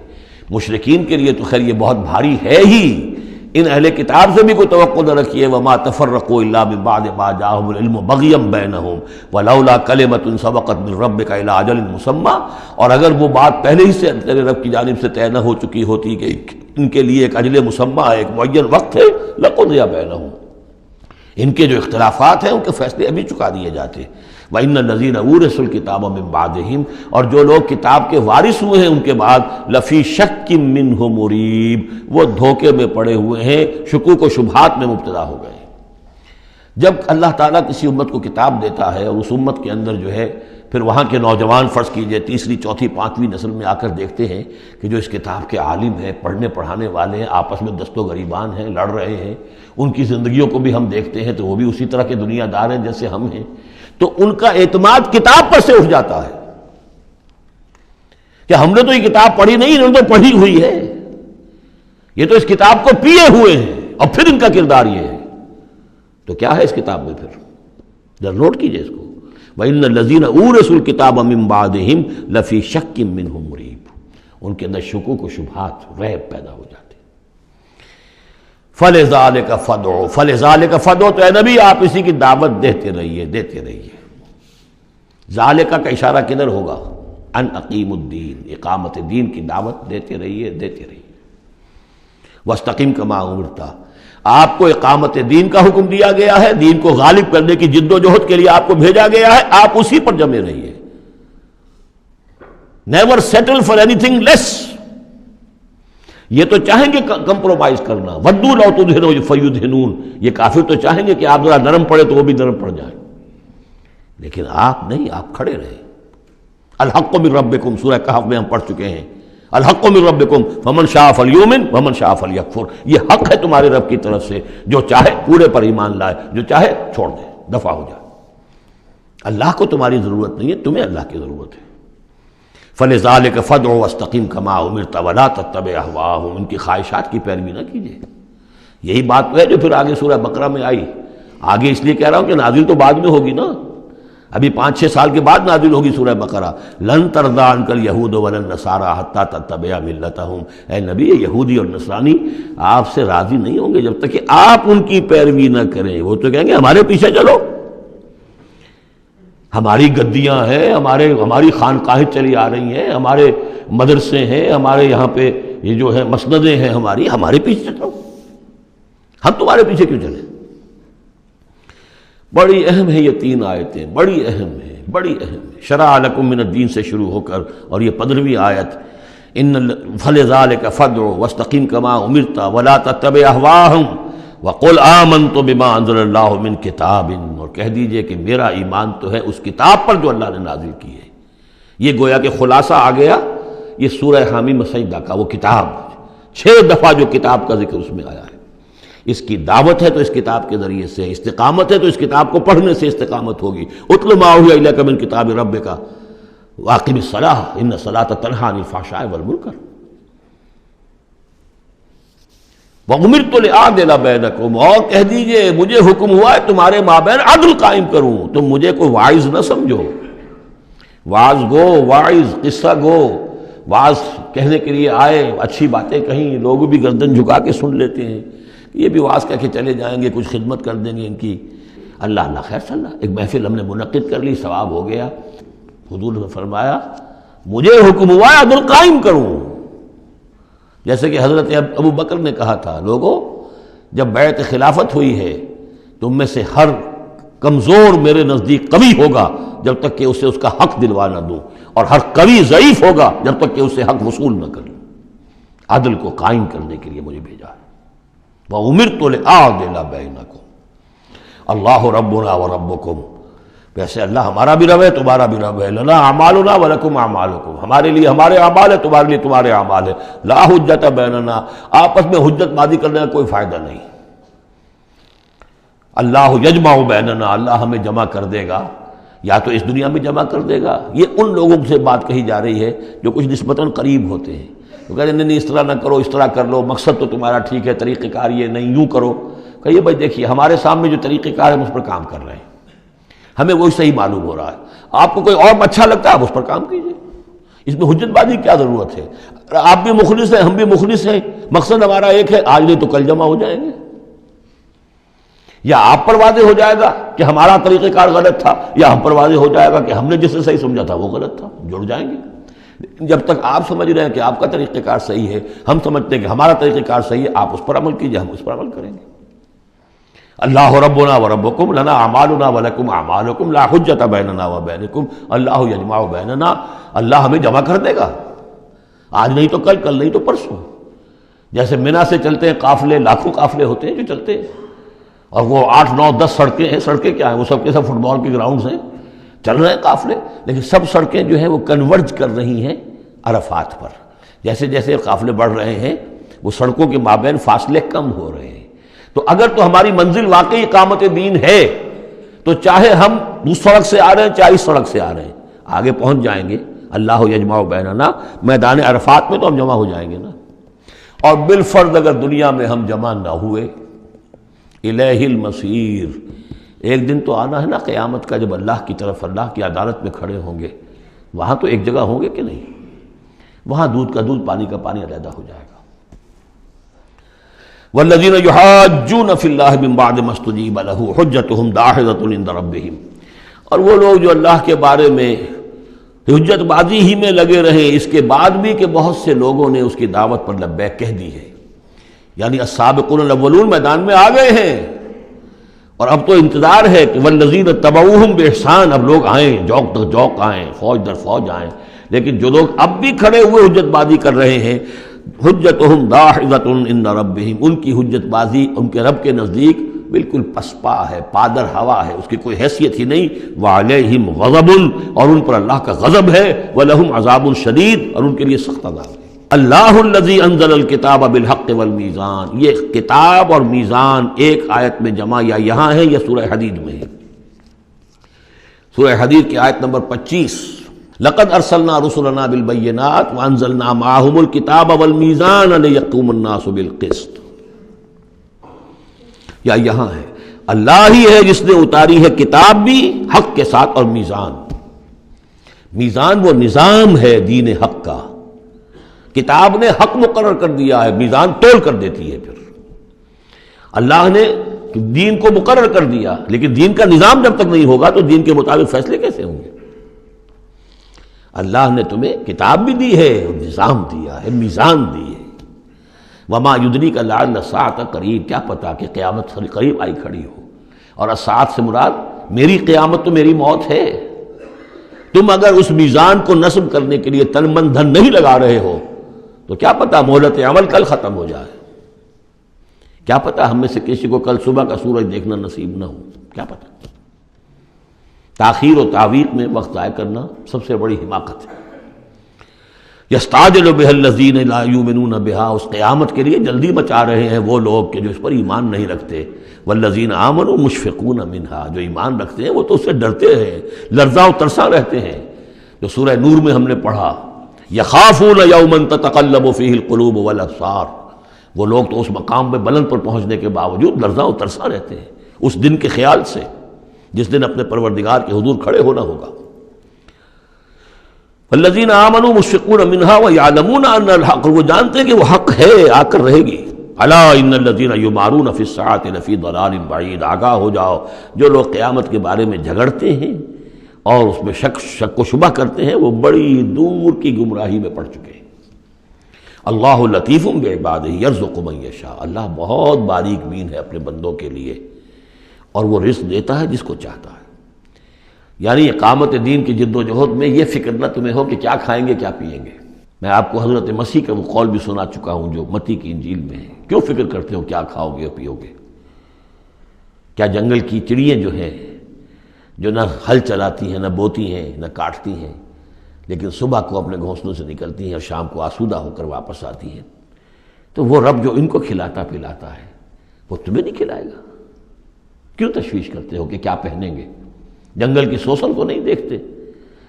مشرکین کے لیے تو خیر یہ بہت بھاری ہے ہی، ان اہل کتاب سے بھی کوئی توقع نہ رکھیے۔ وما تفرقوا الا من بعد ما جاءهم العلم بغيا بينهم ولولا كلمة سبقت من ربك الى اجل مسمى، اور اگر وہ بات پہلے ہی سے تیرے رب کی جانب سے طے نہ ہو چکی ہوتی کہ ان کے لیے ایک اجل مسمى، ایک معین وقت ہے، لقضي بينهم، ان کے جو اختلافات ہیں ان کے فیصلے ابھی چکا دیے جاتے۔ وَإِنَّ الَّذِينَ أُورِثُوا الْكِتَابَ مِن بَعْدِهِمْ، اور جو لوگ کتاب کے وارث ہوئے ہیں ان کے بعد، لَفِي شَكٍّ مِّنْهُ مُرِيبٍ، وہ دھوکے میں پڑے ہوئے ہیں، شکوک و شبہات میں مبتلا ہو گئے۔ جب اللہ تعالیٰ کسی امت کو کتاب دیتا ہے اور اس امت کے اندر جو ہے پھر وہاں کے نوجوان فرض کیجئے تیسری چوتھی پانچویں نسل میں آ کر دیکھتے ہیں کہ جو اس کتاب کے عالم ہیں، پڑھنے پڑھانے والے ہیں، آپس میں دست و گریبان ہیں، لڑ رہے ہیں، ان کی زندگیوں کو بھی ہم دیکھتے ہیں تو وہ بھی اسی طرح کے دنیا دار ہیں جیسے ہم ہیں، تو ان کا اعتماد کتاب پر سے اٹھ جاتا ہے کہ ہم نے تو یہ کتاب پڑھی نہیں، انہوں نے تو پڑھی ہوئی ہے، یہ تو اس کتاب کو پیے ہوئے ہیں، اور پھر ان کا کردار یہ ہے۔ تو کیا ہے اس کتاب میں؟ پھر ذرا نوٹ کیجئے اس کو۔ وَإِنَّ الَّذِينَ أُورِثُوا الْكِتَابَ مِن بَعْدِهِمْ لَفِي شَكٍّ مِّنْهُ مُرِيبٍ، ان کے اندر شکوک و شبہات، ریب پیدا ہو جاتے۔ فَلِذَلِكَ فَادْعُ، فَلِذَلِكَ فَادْعُ، تو اے نبی آپ اسی کی دعوت دیتے رہیے، دیتے رہیے۔ ذالکہ کا اشارہ کدھر ہوگا؟ ان اقیم الدین، اقامت دین کی دعوت دیتے رہیے، دیتے رہیے۔ وَاسْتَقِمْ كَمَا أُمِرْتَ، آپ کو اقامت دین کا حکم دیا گیا ہے، دین کو غالب کرنے کی جد و جہد کے لیے آپ کو بھیجا گیا ہے، آپ اسی پر جمے رہیے۔ Never settle for anything less, یہ تو چاہیں گے کمپرومائز کرنا، وَدُّوا لَوْ تُدْهِنُوا فَيُدْهِنُونَ، یہ کافر تو چاہیں گے کہ آپ ذرا نرم پڑے تو وہ بھی نرم پڑ جائیں، لیکن آپ نہیں، آپ کھڑے رہے۔ الحق من ربکم، سورہ کہف میں ہم پڑھ چکے ہیں، الحق من ربکم فمن شاء فلیؤمن ومن شاء فلیکفر، یہ حق ہے تمہارے رب کی طرف سے، جو چاہے پورے پر ایمان لائے، جو چاہے چھوڑ دے، دفع ہو جائے۔ اللہ کو تمہاری ضرورت نہیں ہے، تمہیں اللہ کی ضرورت ہے۔ فلذلک فادع واستقم کما امرت ولا تتبع اهواءهم، ان کی خواہشات کی پیروی نہ کیجیے۔ یہی بات تو ہے جو پھر آگے سورہ بقرہ میں آئی۔ آگے اس لیے کہہ رہا ہوں کہ نازل تو بعد میں ہوگی نا، ابھی 5-6 سال کے بعد نازل ہوگی سورہ بقرہ۔ لن ترضى عنك اليهود ولا النصارى حتى تتبع ملتهم، اے نبی یہ یہودی اور نصرانی آپ سے راضی نہیں ہوں گے جب تک کہ آپ ان کی پیروی نہ کریں۔ وہ تو کہیں گے ہمارے پیچھے چلو، ہماری گدیاں ہیں، ہماری خانقاہیں چلی آ رہی ہیں، ہمارے مدرسے ہیں، ہمارے یہاں پہ یہ جو ہے مسندیں ہیں ہمارے پیچھے چلو، ہم تمہارے پیچھے کیوں چلیں؟ بڑی اہم ہے یہ 3 آیتیں، بڑی اہم ہے، بڑی اہم ہے۔ شرع لکم من الدین سے شروع ہو کر اور یہ 15ویں آیت، فلذلک فادع واستقم کما امرت ولا تتبع اهواءهم وقل آمنت بما انزل اللہ من کتاب، اور کہہ دیجئے کہ میرا ایمان تو ہے اس کتاب پر جو اللہ نے نازل کی ہے۔ یہ گویا کہ خلاصہ آ گیا یہ سورہ حامیم سجدہ کا، وہ کتاب 6 دفعہ جو کتاب کا ذکر اس میں آیا ہے۔ اس کی دعوت ہے تو اس کتاب کے ذریعے سے، استقامت ہے تو اس کتاب کو پڑھنے سے استقامت ہوگی۔ اتل ما اوحی الیک من کتاب ربک واقم الصلاۃ ان الصلاۃ تنہی عن الفحشاء والمنکر وَأُمِرْتُ لِأَعْدِلَ بَيْنَكُمْ، اور کہہ دیجئے مجھے حکم ہوا ہے تمہارے مابین عدل قائم کروں۔ تم مجھے کوئی واعظ نہ سمجھو، واعظ گو، واعظ قصہ گو، واعظ کہنے کے لیے آئے، اچھی باتیں کہیں، لوگ بھی گردن جھکا کے سن لیتے ہیں، یہ بھی واعظ کہہ کے چلے جائیں گے، کچھ خدمت کر دیں گے ان کی، اللہ خیر صلی اللہ۔ ایک محفل ہم نے منعقد کر لی، ثواب ہو گیا۔ حضور نے فرمایا مجھے حکم ہوا ہے عدل قائم کروں، جیسے کہ حضرت ابو بکر نے کہا تھا، لوگوں جب بیعت خلافت ہوئی ہے تم میں سے ہر کمزور میرے نزدیک قوی ہوگا جب تک کہ اسے اس کا حق دلوا نہ دوں، اور ہر قوی ضعیف ہوگا جب تک کہ اسے حق وصول نہ کروں۔ عدل کو قائم کرنے کے لیے مجھے بھیجا ہے۔ وَأُمِرْتُ لِأَعْدِلَ بَيْنَكُمْ اللَّهُ رَبُّنَا وَرَبُّكُمْ، ویسے اللہ ہمارا بھی رب ہے تمہارا بھی رب ہے، لنا اعمالنا ولکم اعمالکم، ہمارے لیے ہمارے اعمال ہے تمہارے لیے تمہارے اعمال ہے، لا حجت بیننا، آپس میں حجت بازی کرنے کا کوئی فائدہ نہیں۔ اللہ یجمع بیننا، اللہ ہمیں جمع کر دے گا، یا تو اس دنیا میں جمع کر دے گا۔ یہ ان لوگوں سے بات کہی جا رہی ہے جو کچھ نسبتاً قریب ہوتے ہیں، تو کہتے ہیں نہیں اس طرح نہ کرو، اس طرح کر لو، مقصد تو تمہارا ٹھیک ہے، طریقہ کار یہ نہیں، یوں کرو۔ کہیے بھائی دیکھیے ہمارے سامنے جو طریقہ کار ہے ہم اس پر کام کر رہے ہیں، ہمیں وہی صحیح معلوم ہو رہا ہے، آپ کو کوئی اور اچھا لگتا ہے آپ اس پر کام کیجیے، اس میں حجت بازی کیا ضرورت ہے؟ آپ بھی مخلص ہیں ہم بھی مخلص ہیں، مقصد ہمارا ایک ہے، آج نہیں تو کل جمع ہو جائیں گے۔ یا آپ پر واضح ہو جائے گا کہ ہمارا طریقہ کار غلط تھا، یا ہم پر واضح ہو جائے گا کہ ہم نے جسے صحیح سمجھا تھا وہ غلط تھا، جڑ جائیں گے۔ جب تک آپ سمجھ رہے ہیں کہ آپ کا طریقہ کار صحیح ہے، ہم سمجھتے ہیں کہ ہمارا طریقہ کار صحیح ہے، آپ اس پر عمل کیجیے، ہم اس پر عمل کریں گے۔ اللہ ربنا وربکم لنا اعمالنا ولکم اعمالکم لا حجت بیننا وبینکم اللہ یجمع بیننا، اللہ ہمیں جمع کر دے گا، آج نہیں تو کل، کل نہیں تو پرسوں۔ جیسے منی سے چلتے ہیں قافلے، لاکھوں قافلے ہوتے ہیں جو چلتے ہیں، اور وہ 8 9 10 سڑکیں ہیں، سڑکیں کیا ہیں، وہ سب کے سب فٹ بال کے گراؤنڈز ہیں، چل رہے ہیں قافلے، لیکن سب سڑکیں جو ہیں وہ کنورج کر رہی ہیں عرفات پر۔ جیسے جیسے قافلے بڑھ رہے ہیں وہ سڑکوں کے مابین فاصلے کم ہو رہے ہیں۔ تو اگر تو ہماری منزل واقعی اقامت دین ہے تو چاہے ہم اس سڑک سے آ رہے ہیں چاہے اس سڑک سے آ رہے ہیں، آگے پہنچ جائیں گے۔ اللہ یجمع بیننا، میدان عرفات میں تو ہم جمع ہو جائیں گے نا۔ اور بالفرض اگر دنیا میں ہم جمع نہ ہوئے، الیہ المصیر، ایک دن تو آنا ہے نا قیامت کا، جب اللہ کی طرف اللہ کی عدالت میں کھڑے ہوں گے، وہاں تو ایک جگہ ہوں گے کہ نہیں؟ وہاں دودھ کا دودھ پانی کا پانی علیحدہ ہو جائے گا۔ والذین یحاجون فی اللہ من بعد ما استجیب لہ حجتہم داحضۃ عند ربہم، اور وہ لوگ جو اللہ کے بارے میں حجت بازی ہی میں لگے رہے اس کے بعد بھی کہ بہت سے لوگوں نے اس کی دعوت پر لبیک کہہ دی ہے، یعنی السابقون الاولون میدان میں آ گئے ہیں، اور اب تو انتظار ہے کہ والذین تبعوہم باحسان، اب لوگ آئیں، جوق در جوق آئیں، فوج در فوج آئیں، لیکن جو لوگ اب بھی کھڑے ہوئے حجت بازی کر رہے ہیں، حجتہم داحضۃ عند ربہم، ان کی حجت بازی ان کے رب کے نزدیک بالکل پسپا ہے، پادر ہوا ہے، اس کی کوئی حیثیت ہی نہیں۔ وعلیہم غضب، اور ان پر اللہ کا غضب ہے، ولہم عذاب شدید، اور ان کے لیے سخت عذاب ہے۔ اللہ الذی انزل الکتاب بالحق والمیزان، یہ کتاب اور میزان ایک آیت میں جمع یا یہاں ہے یا سورہ حدید میں ہے؟ سورہ حدید کی آیت نمبر 25، لقد ارسلنا رسلنا بالبینات وانزلنا معهم الکتاب والمیزان لیقوم الناس بالقسط، یا یہاں ہے اللہ ہی ہے جس نے اتاری ہے کتاب بھی حق کے ساتھ اور میزان۔ میزان وہ نظام ہے دین حق کا، کتاب نے حق مقرر کر دیا ہے، میزان تول کر دیتی ہے۔ پھر اللہ نے دین کو مقرر کر دیا، لیکن دین کا نظام جب تک نہیں ہوگا تو دین کے مطابق فیصلے کیسے ہوں گے؟ اللہ نے تمہیں کتاب بھی دی ہے اور نظام دیا ہے، میزان دی ہے۔ وما یدریک لعل الساعۃ قریب، کیا پتا کہ قیامت قریب آئی کھڑی ہو، اور الساعۃ سے مراد میری قیامت تو میری موت ہے۔ تم اگر اس میزان کو نصب کرنے کے لیے تن من دھن نہیں لگا رہے ہو تو کیا پتا مہلت عمل کل ختم ہو جائے، کیا پتا ہم میں سے کسی کو کل صبح کا سورج دیکھنا نصیب نہ ہو، کیا پتا۔ تاخیر و تعویق میں وقت ضائع کرنا سب سے بڑی حماقت ہے۔ یستعجل بها الذین لا یؤمنون بها، اس قیامت کے لیے جلدی مچا رہے ہیں وہ لوگ کہ جو اس پر ایمان نہیں رکھتے۔ والذین آمنوا مشفقون منها، جو ایمان رکھتے ہیں وہ تو اس سے ڈرتے ہیں، لرزاں و ترساں رہتے ہیں، جو سورہ نور میں ہم نے پڑھا یخافون یوما تتقلب فیہ القلوب والابصار، وہ لوگ تو اس مقام میں بلند پر پہنچنے کے باوجود لرزاں و ترساں رہتے ہیں اس دن کے خیال سے جس دن اپنے پروردگار کے حضور کھڑے ہونا ہوگا۔ والذین آمنوا مشفقون منها ویعلمون ان الحق، وہ جانتے ہیں کہ وہ حق ہے، آ کر رہے گی۔ الا ان الذین یمارون فی الساعۃ لفی ضلال بعید، آگاہ ہو جاؤ جو لوگ قیامت کے بارے میں جھگڑتے ہیں اور اس میں شک و شبہ کرتے ہیں وہ بڑی دور کی گمراہی میں پڑ چکے ہیں۔ اللہ لطیف بعبادہ یرزق من یشاء، اللہ بہت باریک بین ہے اپنے بندوں کے لیے اور وہ رزق دیتا ہے جس کو چاہتا ہے۔ یعنی اقامت دین کی جد و جہد میں یہ فکر نہ تمہیں ہو کہ کیا کھائیں گے کیا پیئیں گے۔ میں آپ کو حضرت مسیح کا وہ قول بھی سنا چکا ہوں جو متی کی انجیل میں ہے، کیوں فکر کرتے ہو کیا کھاؤ گے اور پیو گے؟ کیا جنگل کی چڑیاں جو ہیں جو نہ ہل چلاتی ہیں نہ بوتی ہیں نہ کاٹتی ہیں، لیکن صبح کو اپنے گھونسلوں سے نکلتی ہیں اور شام کو آسودہ ہو کر واپس آتی ہیں، تو وہ رب جو ان کو کھلاتا پلاتا ہے وہ تمہیں نہیں کھلائے گا؟ کیوں تشویش کرتے ہو کہ کیا پہنیں گے؟ جنگل کی سوسن کو نہیں دیکھتے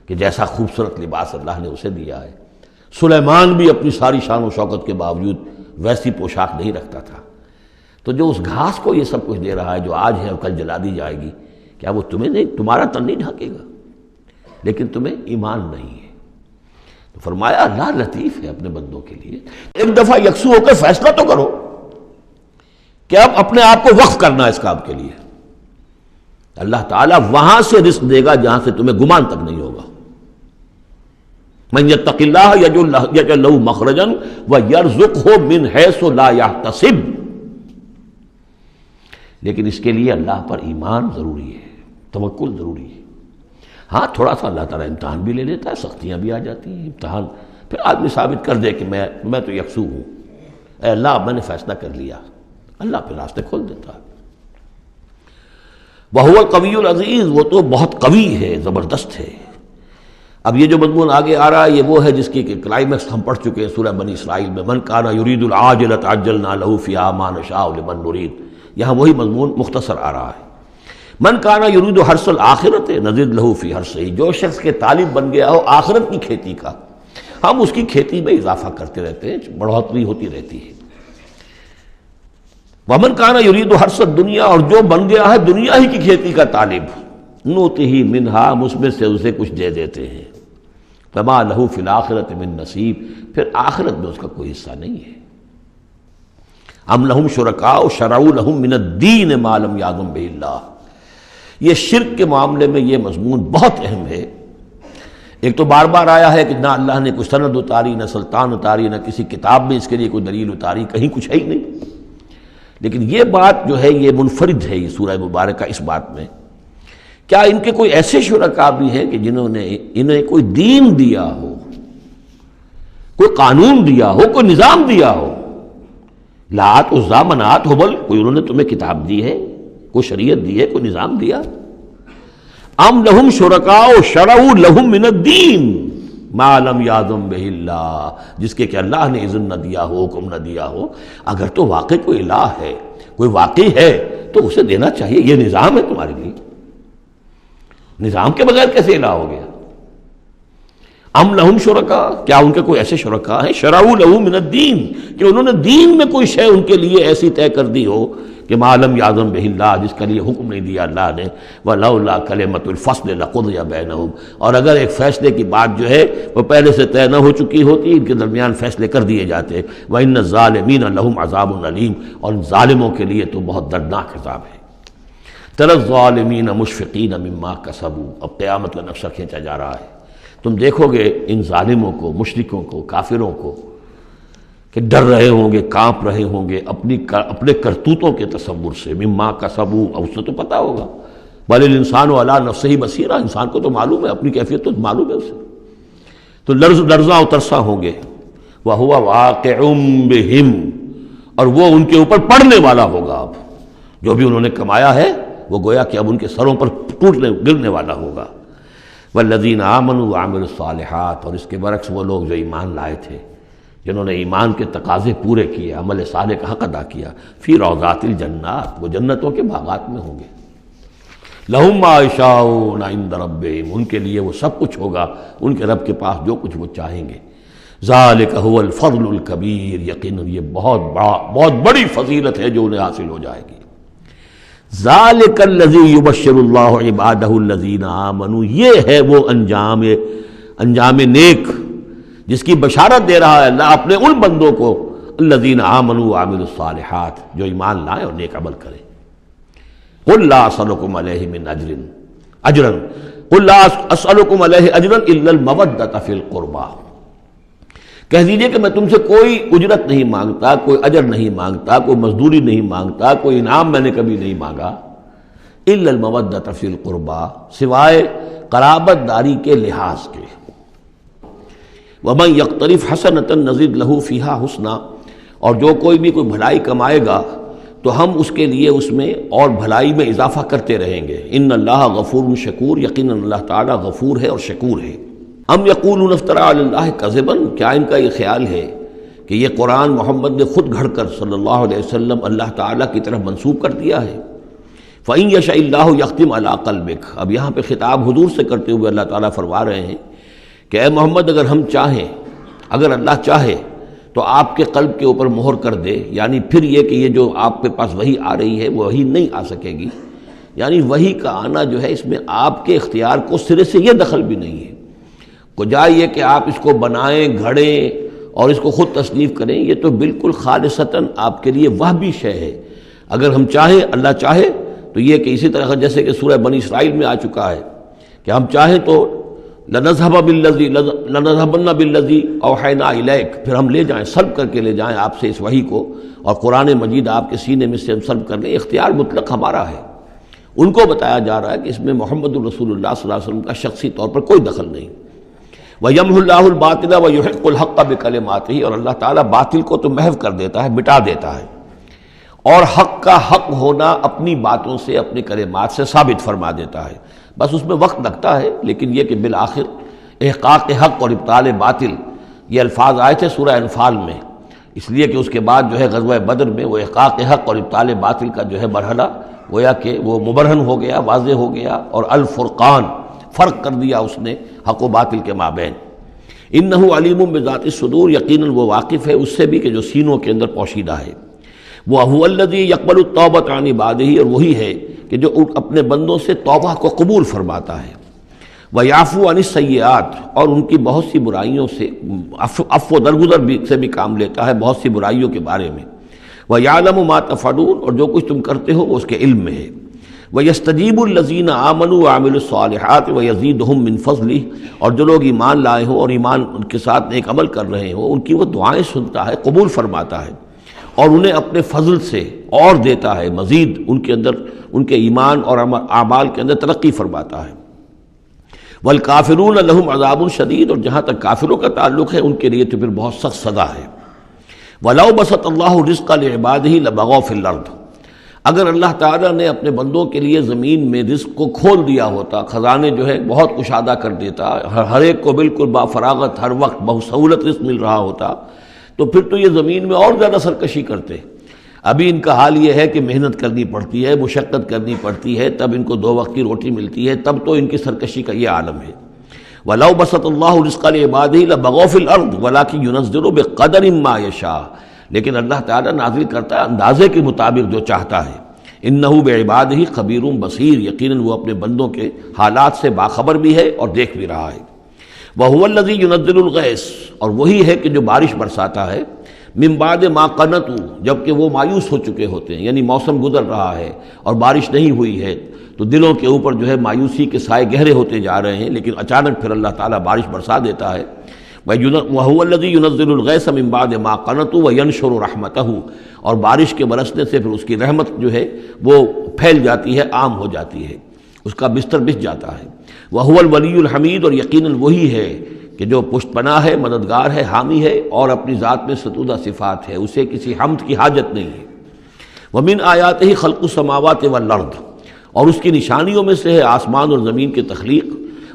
کہ جیسا خوبصورت لباس اللہ نے اسے دیا ہے؟ سلیمان بھی اپنی ساری شان و شوکت کے باوجود ویسی پوشاک نہیں رکھتا تھا۔ تو جو اس گھاس کو یہ سب کچھ دے رہا ہے جو آج ہے اور کل جلا دی جائے گی، کیا وہ تمہیں نہیں، تمہارا تن نہیں ڈھانکے گا؟ لیکن تمہیں ایمان نہیں ہے۔ تو فرمایا اللہ لطیف ہے اپنے بندوں کے لیے۔ ایک دفعہ یکسو ہو کر فیصلہ تو کرو کہ اب اپنے آپ کو وقف کرنا ہے اس کام کے لیے۔ اللہ تعالیٰ وہاں سے رزق دے گا جہاں سے تمہیں گمان تک نہیں ہوگا۔ من یتق اللہ یجعل لہ مخرجا ویرزقہ من حیث لا یحتسب، لیکن اس کے لیے اللہ پر ایمان ضروری ہے، توکل ضروری ہے۔ ہاں تھوڑا سا اللہ تعالیٰ امتحان بھی لے لیتا ہے، سختیاں بھی آ جاتی ہیں، امتحان پھر آدمی ثابت کر دے کہ میں تو یکسو ہوں، اے اللہ میں نے فیصلہ کر لیا، اللہ پھر راستے کھول دیتا ہے۔ وَهُوَ الْقَوِيُّ الْعَزِيزُ، وہ تو بہت قوی ہے، زبردست ہے۔ اب یہ جو مضمون آگے آ رہا ہے یہ وہ ہے جس کی کلائمیکس ہم پڑھ چکے ہیں سورہ بنی اسرائیل میں، من کان یرید العاجلۃ عجلنا لہ فیہا ما نشاء لمن نرید، یہاں وہی مضمون مختصر آ رہا ہے۔ من کان یرید حرث الآخرۃ نزد لہ فی حرثہ، جو شخص کے طالب بن گیا ہو آخرت کی کھیتی کا، ہم اس کی کھیتی میں اضافہ کرتے رہتے ہیں، بڑھوتری ہوتی رہتی ہے۔ ومن کان یرید حرث الدنیا، اور جو بن گیا ہے دنیا ہی کی کھیتی کا طالب، نؤتہ منہا، اس میں سے اسے کچھ دے دیتے ہیں، فما لہ فی الآخرۃ من نصیب، پھر آخرت میں اس کا کوئی حصہ نہیں ہے۔ ام لہم شرکاء شرعوا لہم من الدین ما لم یأذن بہ اللہ، یہ شرک کے معاملے میں یہ مضمون بہت اہم ہے۔ ایک تو بار بار آیا ہے کہ نہ اللہ نے کوئی سند اتاری، نہ سلطان اتاری، نہ کسی کتاب میں اس کے لیے کوئی دلیل اتاری، کہیں کچھ ہے ہی نہیں۔ لیکن یہ بات جو ہے یہ منفرد ہے یہ سورہ مبارکہ اس بات میں، کیا ان کے کوئی ایسے شرکاء بھی ہیں کہ جنہوں نے انہیں کوئی دین دیا ہو، کوئی قانون دیا ہو، کوئی نظام دیا ہو؟ لات عزا منات ہبل، کوئی انہوں نے تمہیں کتاب دی ہے، کوئی شریعت دی ہے، کوئی نظام دیا؟ ام لہم شرکاء شرعوا لہم من الدین، ما لم یعظم بہ اللہ، جس کے کہ اللہ نے اذن نہ دیا ہو، حکم نہ دیا ہو۔ اگر تو واقعی کوئی الہ ہے، کوئی واقعی ہے، تو اسے دینا چاہیے۔ یہ نظام ہے تمہارے لیے، نظام کے بغیر کیسے الہ ہو گیا؟ ام لہم شرکاء، کیا ان کے کوئی ایسے شرکاء ہیں شرعوا لہ من الدین، کہ انہوں نے دین میں کوئی شے ان کے لیے ایسی طے کر دی ہو کہ ما لم یعظم بہ اللہ، جس کے لیے حکم نہیں دیا اللہ نے، ولولا کلمۃ الفصل لقضی بینہم، اور اگر ایک فیصلے کی بات جو ہے وہ پہلے سے طے نہ ہو چکی ہوتی، ان کے درمیان فیصلے کر دیے جاتے۔ وان الظالمین لہم عذاب علیم، اور ظالموں کے لیے تو بہت دردناک عذاب ہے۔ تری الظالمین مشفقین مما کسبوا، اب قیامت کا نقشہ کھینچا جا رہا ہے۔ تم دیکھو گے ان ظالموں کو، مشرکوں کو، کافروں کو کہ ڈر رہے ہوں گے، کانپ رہے ہوں گے اپنے کرتوتوں کے تصور سے، مما کسبوا، اور اس سے تو پتہ ہوگا، بل الانسان علی نفسہ بصیرہ، انسان کو تو معلوم ہے، اپنی کیفیت تو معلوم ہے اسے، تو لرزاں و ترساں ہوں گے۔ وَهُوَ وَاقِعٌ بِهِمْ، اور وہ ان کے اوپر پڑنے والا ہوگا۔ اب جو بھی انہوں نے کمایا ہے وہ گویا کہ اب ان کے سروں پر گرنے والا ہوگا۔ والذین آمنوا وعملوا الصالحات، اور اس کے برعکس وہ لوگ جو ایمان لائے تھے، جنہوں نے ایمان کے تقاضے پورے کیے، عمل صالح کا حق ادا کیا، فی روضات الجنات، وہ جنتوں کے باغات میں ہوں گے۔ لہم ما یشاءون عند ربہم، ان کے لیے وہ سب کچھ ہوگا ان کے رب کے پاس جو کچھ وہ چاہیں گے۔ ذالک هو الفضل الکبیر، یقیناً یہ بہت بڑی فضیلت ہے جو انہیں حاصل ہو جائے گی۔ ذالک الذی یبشر اللہ عبادہ الذین آمنوا، یہ ہے وہ انجام نیک جس کی بشارت دے رہا ہے اللہ اپنے ان بندوں کو، الذین آمنوا وعملوا الصالحات، جو ایمان لائیں اور نیک عمل کریں۔ قل لا اسألکم علیہ من اجرا قل لا اسألکم علیہ اجرا الا المودۃ فی القربى، کہہ دیجئے کہ میں تم سے کوئی اجرت نہیں مانگتا، کوئی اجر نہیں مانگتا، کوئی مزدوری نہیں مانگتا، کوئی انعام میں نے کبھی نہیں مانگا، الا المودۃ فی القربى، سوائے قرابت داری کے لحاظ کے۔ ومن یقترف حسنۃ نزد لہ فیہا حسنا، اور جو کوئی بھی کوئی بھلائی کمائے گا تو ہم اس کے لیے اس میں اور بھلائی میں اضافہ کرتے رہیں گے۔ ان اللہ غفور شکور، یقیناً اللہ تعالیٰ غفور ہے اور شکور ہے۔ ام یقولون افترى علی اللہ کذبا، کیا ان کا یہ خیال ہے کہ یہ قرآن محمد نے خود گھڑ کر صلی اللہ علیہ وسلم اللہ تعالیٰ کی طرف منسوب کر دیا ہے؟ فإن یشاء اللہ یختم علی قلبک، اب یہاں پہ خطاب حضور سے کرتے ہوئے اللہ تعالیٰ فرما رہے ہیں کہ اے محمد اگر ہم چاہیں، اگر اللہ چاہے تو آپ کے قلب کے اوپر مہر کر دے، یعنی پھر یہ کہ یہ جو آپ کے پاس وحی آ رہی ہے وہ وحی نہیں آ سکے گی، یعنی وحی کا آنا جو ہے اس میں آپ کے اختیار کو سرے سے یہ دخل بھی نہیں ہے۔ کجا یہ کہ آپ اس کو بنائیں، گھڑیں اور اس کو خود تصنیف کریں، یہ تو بالکل خالصتاً آپ کے لیے وہبی شے ہے۔ اگر ہم چاہیں، اللہ چاہے تو یہ کہ اسی طرح جیسے کہ سورہ بنی اسرائیل میں آ چکا ہے کہ ہم چاہیں تو لنذهبن بالذی اوحینا الیک، پھر ہم لے جائیں، سلب کر کے لے جائیں آپ سے اس وحی کو، اور قرآن مجید آپ کے سینے میں سے ہم سلب کر لیں، اختیار مطلق ہمارا ہے۔ ان کو بتایا جا رہا ہے کہ اس میں محمد الرسول اللہ صلی اللہ علیہ وسلم کا شخصی طور پر کوئی دخل نہیں۔ وَيَمْحُ اللَّهُ الْبَاطِلَ وَيُحِقُّ الْحَقَّ بِكَلِمَاتِهِ، اور اللہ تعالیٰ باطل کو تو محو کر دیتا ہے، مٹا دیتا ہے، اور حق کا حق ہونا اپنی باتوں سے، اپنی کلمات سے ثابت فرما دیتا ہے۔ بس اس میں وقت لگتا ہے، لیکن یہ کہ بالآخر احقاق حق اور ابطال باطل، یہ الفاظ آئے تھے سورہ انفال میں، اس لیے کہ اس کے بعد جو ہے غزوہ بدر میں وہ احقاق حق اور ابطال باطل کا جو ہے مرحلہ گویا کہ وہ مبرہن ہو گیا، واضح ہو گیا، اور الفرقان، فرق کر دیا اس نے حق و باطل کے مابین۔ انہ علیم بذات الصدور، یقیناً وہ واقف ہے اس سے بھی کہ جو سینوں کے اندر پوشیدہ ہے۔ وَهُوَ الَّذِي يَقْبَلُ التَّوْبَةَ عَنْ عِبَادِهِ، اور وہی ہے کہ جو اپنے بندوں سے توبہ کو قبول فرماتا ہے۔ وَيَعْفُو عَنِ السَّيِّئَاتِ، اور ان کی بہت سی برائیوں سے عفو درگزر سے بھی کام لیتا ہے بہت سی برائیوں کے بارے میں۔ وَيَعْلَمُ مَا تَفْعَلُونَ، اور جو کچھ تم کرتے ہو وہ اس کے علم میں ہے۔ وَيَسْتَجِيبُ الَّذِينَ آمَنُوا وَعَمِلُوا الصَّالِحَاتِ وَيَزِيدُهُم مِّن فَضْلِهِ، اور جو لوگ ایمان لائے ہوں اور ایمان ان کے ساتھ نیک عمل کر رہے ہوں، ان کی وہ دعائیں سنتا ہے، قبول فرماتا ہے، اور انہیں اپنے فضل سے اور دیتا ہے، مزید ان کے اندر، ان کے ایمان اور اعمال کے اندر ترقی فرماتا ہے۔ وَالْكَافِرُونَ لَهُمْ عَذَابٌ شَدِيدٌ، اور جہاں تک کافروں کا تعلق ہے ان کے لیے تو پھر بہت سخت سزا ہے۔ وَلَوْ بَسَطَ اللَّهُ الرِّزْقَ لِعِبَادِهِ لَبَغَوْا فِي الْأَرْضِ، اگر اللہ تعالیٰ نے اپنے بندوں کے لیے زمین میں رزق کو کھول دیا ہوتا، خزانے جو ہے بہت کشادہ کر دیتا، ہر ایک کو بالکل با فراغت ہر وقت بہت سہولت رزق مل رہا ہوتا، تو پھر تو یہ زمین میں اور زیادہ سرکشی کرتے۔ ابھی ان کا حال یہ ہے کہ محنت کرنی پڑتی ہے، مشقت کرنی پڑتی ہے، تب ان کو 2 وقت کی روٹی ملتی ہے، تب تو ان کی سرکشی کا یہ عالم ہے۔ وَلَوْ بَسَطَ اللَّهُ رِزْقَ لِعِبَادِهِ لَبَغَوْا فِي الْأَرْضِ وَلَٰكِن يُنَزِّلُ بِقَدَرٍ مَّا يَشَاءُ، لیکن اللہ تعالیٰ نازل کرتا ہے اندازے کے مطابق جو چاہتا ہے۔ اِنَّهُ بِعِبَادِهِ خَبِيرٌ بَصِيرٌ، یقیناً وہ اپنے بندوں کے حالات سے باخبر بھی ہے اور دیکھ بھی رہا ہے۔ وَهُوَ الَّذِي يُنَزِّلُ الْغَيْثَ، اور وہی ہے کہ جو بارش برساتا ہے، من بعد ما قنطوا، جبکہ وہ مایوس ہو چکے ہوتے ہیں، یعنی موسم گزر رہا ہے اور بارش نہیں ہوئی ہے تو دلوں کے اوپر جو ہے مایوسی کے سائے گہرے ہوتے جا رہے ہیں، لیکن اچانک پھر اللہ تعالیٰ بارش برسا دیتا ہے۔ وَهُوَ الَّذِي يُنَزِّلُ الْغَيْثَ مِن بَعْدِ مَا قَنَطُوا وَيَنشُرُ رَحْمَتَهُ، اور بارش کے برسنے سے پھر اس کی رحمت جو ہے وہ پھیل جاتی ہے، عام ہو جاتی ہے، اس کا بستر بچھ جاتا ہے۔ وَهُوَ الْوَلِيُّ الْحَمِيدُ، اور یقیناً وہی ہے کہ جو پشت پناہ ہے، مددگار ہے، حامی ہے، اور اپنی ذات میں ستودہ صفات ہے، اسے کسی حمد کی حاجت نہیں ہے۔ وَمِنْ آیَاتِهِ خَلْقُ السَّمَاوَاتِ وَالْأَرْضِ، اور اس کی نشانیوں میں سے ہے آسمان اور زمین کی تخلیق۔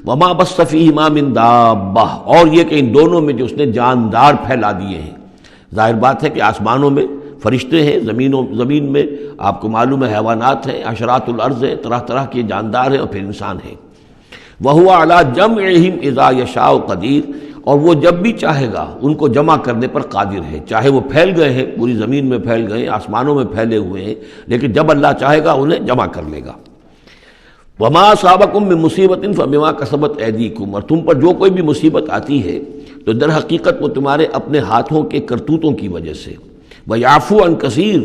وَمَا بَثَّ فِيهِمَا مِن دَابَّةٍ، اور یہ کہ ان دونوں میں جو اس نے جاندار پھیلا دیے ہیں۔ ظاہر بات ہے کہ آسمانوں میں فرشتے ہیں، زمین میں آپ کو معلوم ہے حیوانات ہیں، حشرات الارض ہیں، طرح طرح کے جاندار ہیں، اور پھر انسان ہیں۔ وَهُوَ عَلَىٰ جَمْعِهِمْ إِذَا يَشَاءُ قَدِيرٌ، اور وہ جب بھی چاہے گا ان کو جمع کرنے پر قادر ہے، چاہے وہ پھیل گئے ہیں، پوری زمین میں پھیل گئے ہیں، آسمانوں میں پھیلے ہوئے ہیں، لیکن جب اللہ چاہے گا انہیں جمع کر لے گا۔ وَمَا أَصَابَكُم مِّن مُّصِيبَةٍ فَبِمَا كَسَبَتْ أَيْدِيكُمْ، اور تم پر جو کوئی بھی مصیبت آتی ہے تو در حقیقت وہ تمہارے اپنے ہاتھوں کے کرتوتوں کی وجہ سے۔ وَيَعْفُو عَن كَثِيرٍ،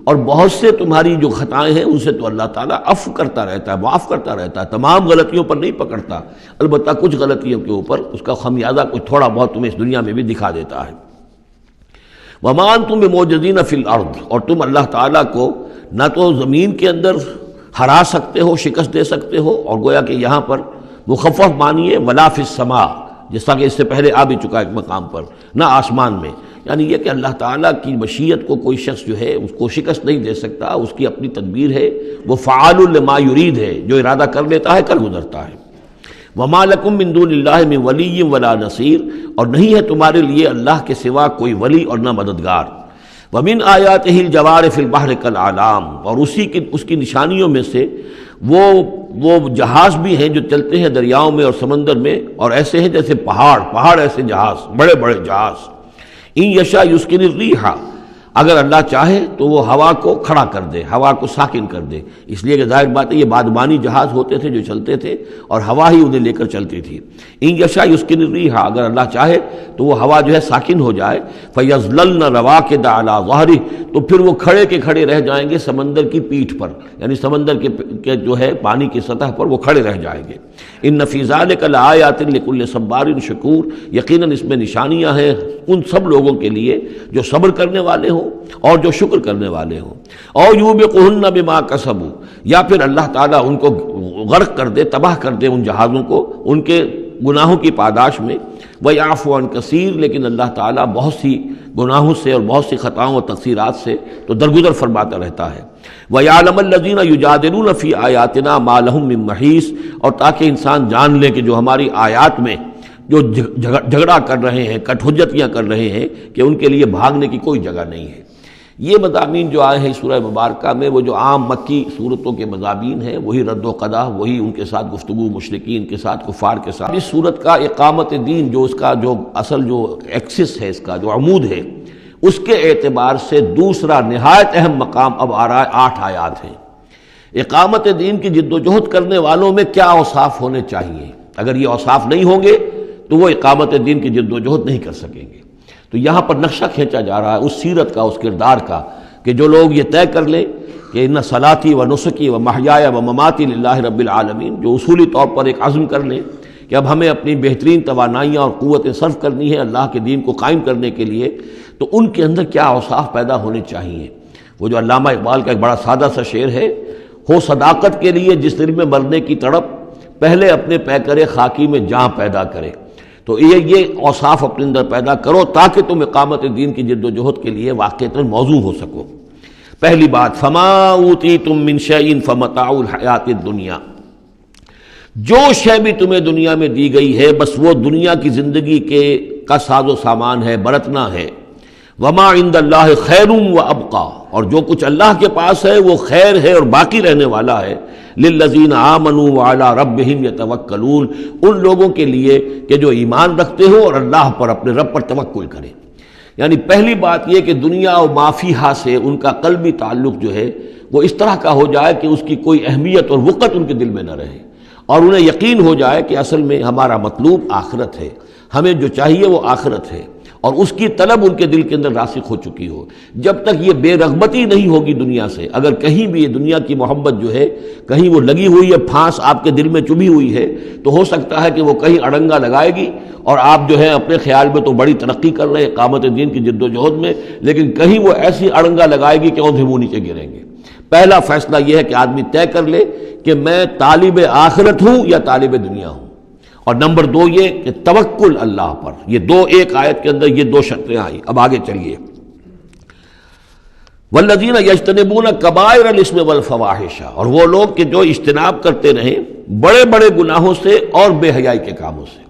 اور بہت سے تمہاری جو خطائیں ہیں ان سے تو اللہ تعالیٰ عفو کرتا رہتا ہے، معاف کرتا رہتا ہے، تمام غلطیوں پر نہیں پکڑتا، البتہ کچھ غلطیوں کے اوپر اس کا خمیازہ کچھ تھوڑا بہت تمہیں اس دنیا میں بھی دکھا دیتا ہے۔ وَمَا أَنتُم بِمُعْجِزِينَ فِي الْأَرْضِ، اور تم اللہ تعالیٰ کو نہ تو زمین کے اندر ہرا سکتے ہو، شکست دے سکتے ہو، اور گویا کہ یہاں پر مخفف معنی ہے وَلَا فِي السَّمَاءِ، جس طرح کہ اس سے پہلے آ بھی چکا ایک مقام پر، نہ آسمان میں، یعنی یہ کہ اللہ تعالیٰ کی مشیت کو کوئی شخص جو ہے اس کو شکست نہیں دے سکتا، اس کی اپنی تدبیر ہے، وہ فعال لما یرید ہے، جو ارادہ کر لیتا ہے کر گزرتا ہے۔ وما لکم من دون اللہ من ولی ولا نصیر، اور نہیں ہے تمہارے لیے اللہ کے سوا کوئی ولی اور نہ مددگار۔ ومن آیاتہ الجوار فی البحر کالأعلام، اور اس کی نشانیوں میں سے وہ جہاز بھی ہیں جو چلتے ہیں دریاؤں میں اور سمندر میں، اور ایسے ہیں جیسے پہاڑ ایسے جہاز، بڑے بڑے جہاز۔ ان یشاء یسکن الریح، اگر اللہ چاہے تو وہ ہوا کو کھڑا کر دے، ہوا کو ساکن کر دے، اس لیے کہ ظاہر بات ہے یہ بادبانی جہاز ہوتے تھے جو چلتے تھے اور ہوا ہی انہیں لے کر چلتی تھی۔ ان یشاء یسکن الریح، اگر اللہ چاہے تو وہ ہوا جو ہے ساکن ہو جائے، فیظللن رواکد علی ظہرہ، تو پھر وہ کھڑے کے کھڑے رہ جائیں گے سمندر کی پیٹھ پر، یعنی سمندر کے جو ہے پانی کی سطح پر وہ کھڑے رہ جائیں گے۔ ان فی ذلک لآیات لکل صبار شکور، یقیناً اس میں نشانیاں ہیں ان سب لوگوں کے لیے جو صبر کرنے والے ہوں اور جو شکر کرنے والے ہوں۔ او یوبقہن بما کسبوا، یا پھر اللہ تعالیٰ ان کو غرق کر دے، تباہ کر دے ان جہازوں کو ان کے گناہوں کی پاداش میں۔ وَيَعْفُو عَن كَثِيرٍ، لیکن اللہ تعالیٰ بہت سی گناہوں سے اور بہت سی خطاؤں اور تقصیرات سے تو درگزر فرماتا رہتا ہے۔ وَيَعْلَمَ الَّذِينَ يُجَادِلُونَ فِي آيَاتِنَا مَا لَهُم مِّن مَّحِيصٍ، اور تاکہ انسان جان لے کہ جو ہماری آیات میں جو جھگڑا کر رہے ہیں، کٹ حجتیاں کر رہے ہیں، کہ ان کے لیے بھاگنے کی کوئی جگہ نہیں ہے۔ یہ مضامین جو آئے ہیں سورہ مبارکہ میں، وہ جو عام مکی صورتوں کے مضامین ہیں، وہی رد و قضا، وہی ان کے ساتھ گفتگو مشرکین کے ساتھ، کفار کے ساتھ۔ اس صورت کا اقامت دین جو اس کا جو اصل جو ایکسس ہے، اس کا جو عمود ہے، اس کے اعتبار سے دوسرا نہایت اہم مقام اب آ رہا ہے۔ 8 آیات ہیں۔ اقامت دین کی جد و جہد کرنے والوں میں کیا اوصاف ہونے چاہیے، اگر یہ اوصاف نہیں ہوں گے تو وہ اقامت دین کی جد و جہد نہیں کر سکیں گے۔ تو یہاں پر نقشہ کھینچا جا رہا ہے اس سیرت کا، اس کردار کا، کہ جو لوگ یہ طے کر لیں کہ ان صلاتی و نسکی و محیایا و مماتی للہ رب العالمین، جو اصولی طور پر ایک عزم کر لیں کہ اب ہمیں اپنی بہترین توانائیاں اور قوتیں صرف کرنی ہے اللہ کے دین کو قائم کرنے کے لیے، تو ان کے اندر کیا اوصاف پیدا ہونے چاہیے۔ وہ جو علامہ اقبال کا ایک بڑا سادہ سا شعر ہے، ہو صداقت کے لیے جس دل میں مرنے کی تڑپ، پہلے اپنے پیکرے خاکی میں جاں پیدا کرے۔ تو یہ اوصاف اپنے اندر پیدا کرو تاکہ تم اقامت دین کی جد و جہد کے لیے واقعتاً موضوع ہو سکو۔ پہلی بات فما اوتیتم من شیء فمتاع الحیات الدنیا، جو شے بھی تمہیں دنیا میں دی گئی ہے بس وہ دنیا کی زندگی کا ساز و سامان ہے، برتنا ہے۔ وما عند اللہ خیر وابقی، اور جو کچھ اللہ کے پاس ہے وہ خیر ہے اور باقی رہنے والا ہے۔ للذین آمنوا وعلی ربہم یتوکلون، ان لوگوں کے لیے کہ جو ایمان رکھتے ہو اور اللہ پر، اپنے رب پر توکل کریں۔ یعنی پہلی بات یہ کہ دنیا و ما فیہا سے ان کا قلبی تعلق جو ہے وہ اس طرح کا ہو جائے کہ اس کی کوئی اہمیت اور وقت ان کے دل میں نہ رہے، اور انہیں یقین ہو جائے کہ اصل میں ہمارا مطلوب آخرت ہے، ہمیں جو چاہیے وہ آخرت ہے، اور اس کی طلب ان کے دل کے اندر راسخ ہو چکی ہو۔ جب تک یہ بے رغبتی نہیں ہوگی دنیا سے، اگر کہیں بھی یہ دنیا کی محبت جو ہے کہیں وہ لگی ہوئی ہے، پھانس آپ کے دل میں چبھی ہوئی ہے، تو ہو سکتا ہے کہ وہ کہیں اڑنگا لگائے گی، اور آپ جو ہے اپنے خیال میں تو بڑی ترقی کر رہے ہیں اقامت دین کی جد و جہد میں، لیکن کہیں وہ ایسی اڑنگا لگائے گی کہ اوندھے منہ نیچے گریں گے۔ پہلا فیصلہ یہ ہے کہ آدمی طے کر لے کہ میں طالب آخرت ہوں یا طالب دنیا ہوں، اور نمبر دو یہ کہ توکل اللہ پر۔ یہ دو ایک آیت کے اندر یہ دو شرطیں آئیں۔ اب آگے چلیے، والذین یجتنبون کبائر الاسم والفواحش، اور وہ لوگ کہ جو اجتناب کرتے رہیں بڑے بڑے گناہوں سے اور بے حیائی کے کاموں سے۔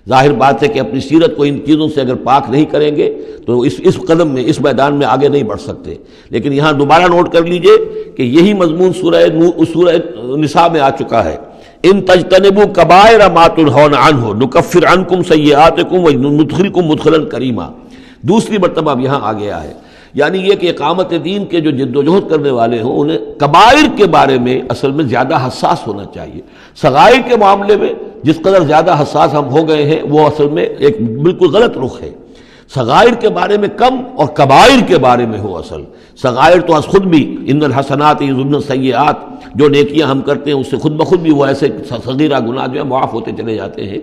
ظاہر بات ہے کہ اپنی سیرت کو ان چیزوں سے اگر پاک نہیں کریں گے تو اس قدم میں، اس میدان میں آگے نہیں بڑھ سکتے۔ لیکن یہاں دوبارہ نوٹ کر لیجئے کہ یہی مضمون سورہ نساء میں آ چکا ہے، ان تجتنبوا کبائر ما تنہون عنہ نکفر عنکم سیئاتکم وندخلکم مدخلا کریما۔ دوسری مرتبہ اب یہاں آ گیا ہے، یعنی یہ کہ اقامت دین کے جو جد و جہد کرنے والے ہوں انہیں کبائر کے بارے میں اصل میں زیادہ حساس ہونا چاہیے۔ صغائر کے معاملے میں جس قدر زیادہ حساس ہم ہو گئے ہیں وہ اصل میں ایک بالکل غلط رخ ہے۔ صغائر کے بارے میں کم اور کبائر کے بارے میں ہو اصل۔ صغائر تو از خود بھی ان الحسنات یذهبن السیئات، جو نیکیاں ہم کرتے ہیں اس سے خود بخود بھی وہ ایسے صغیرہ گناہ جو ہے معاف ہوتے چلے جاتے ہیں،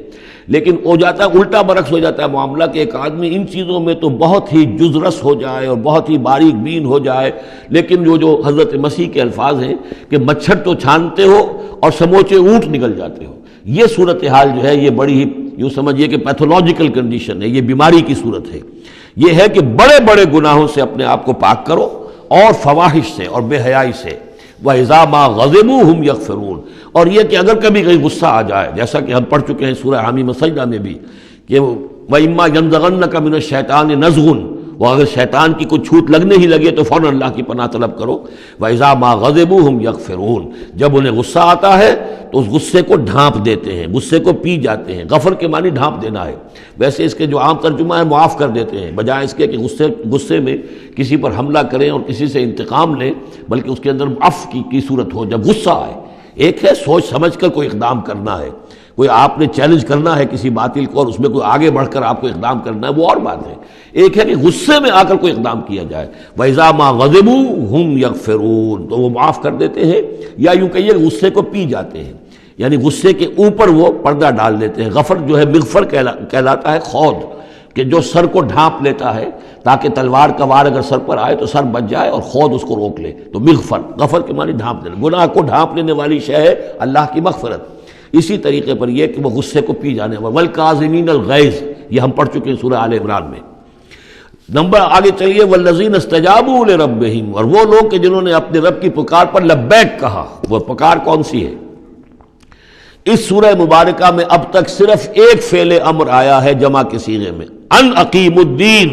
لیکن ہو جاتا ہے الٹا برعکس ہو جاتا ہے معاملہ کہ ایک آدمی ان چیزوں میں تو بہت ہی جزرس ہو جائے اور بہت ہی باریک بین ہو جائے، لیکن جو حضرت مسیح کے الفاظ ہیں کہ مچھر تو چھانتے ہو اور سموچے اونٹ نکل جاتے ہو، یہ صورتحال جو ہے یہ بڑی ہی یوں سمجھیے کہ پیتھولوجیکل کنڈیشن ہے، یہ بیماری کی صورت ہے۔ یہ ہے کہ بڑے بڑے گناہوں سے اپنے آپ کو پاک کرو اور فواحش سے اور بے حیائی سے۔ وَإِذَا مَا غَضِبُوا هُمْ يَغْفِرُونَ، اور یہ کہ اگر کبھی کہیں غصہ آ جائے، جیسا کہ ہم پڑھ چکے ہیں سورہ حامیم سجدہ میں بھی کہ وَإِمَّا يَنزَغَنَّكَ مِنَ الشَّيْطَانِ نَزْغٌ، وہ اگر شیطان کی کوئی چھوٹ لگنے ہی لگے تو فوراً اللہ کی پناہ طلب کرو۔ وَإِذَا مَا غَضِبُوا هُمْ يَغْفِرُونَ، جب انہیں غصہ آتا ہے تو اس غصے کو ڈھانپ دیتے ہیں، غصے کو پی جاتے ہیں۔ غفر کے معنی ڈھانپ دینا ہے، ویسے اس کے جو عام ترجمہ ہے معاف کر دیتے ہیں، بجائے اس کے کہ غصے میں کسی پر حملہ کریں اور کسی سے انتقام لیں، بلکہ اس کے اندر عفو کی صورت ہو جب غصہ آئے۔ ایک ہے سوچ سمجھ کر کوئی اقدام کرنا ہے، کوئی آپ نے چیلنج کرنا ہے کسی باطل کو اور اس میں کوئی آگے بڑھ کر آپ کو اقدام کرنا ہے، وہ اور بات ہے۔ ایک ہے کہ غصے میں آ کر کوئی اقدام کیا جائے۔ وَإِذَا مَا غَضِبُوا هُمْ يَغْفِرُونَ، تو وہ معاف کر دیتے ہیں، یا یوں کہیے غصے کو پی جاتے ہیں، یعنی غصے کے اوپر وہ پردہ ڈال دیتے ہیں۔ غفر جو ہے مغفر کہلاتا ہے خود، کہ جو سر کو ڈھانپ لیتا ہے تاکہ تلوار کا وار اگر سر پر آئے تو سر بچ جائے اور خود اس کو روک لے، تو مغفر، غفر کے معنی ڈھانپ دینا، گناہ کو ڈھانپ لینے والی شے ہے اللہ کی مغفرت۔ اسی طریقے پر یہ کہ وہ غصے کو پی جانے والا، وَالْكَاظِمِينَ الْغَيْظَ، یہ ہم پڑھ چکے ہیں سورہ آل عمران میں۔ نمبر آگے چلیے، وَالَّذِينَ اسْتَجَابُوا لِرَبِّهِمْ، اور وہ لوگ کہ جنہوں نے اپنے رب کی پکار پر لبیک کہا۔ وہ پکار کون سی ہے؟ اس سورہ مبارکہ میں اب تک صرف ایک فعل امر آیا ہے جمع کے صیغے میں، ان اقیم الدین،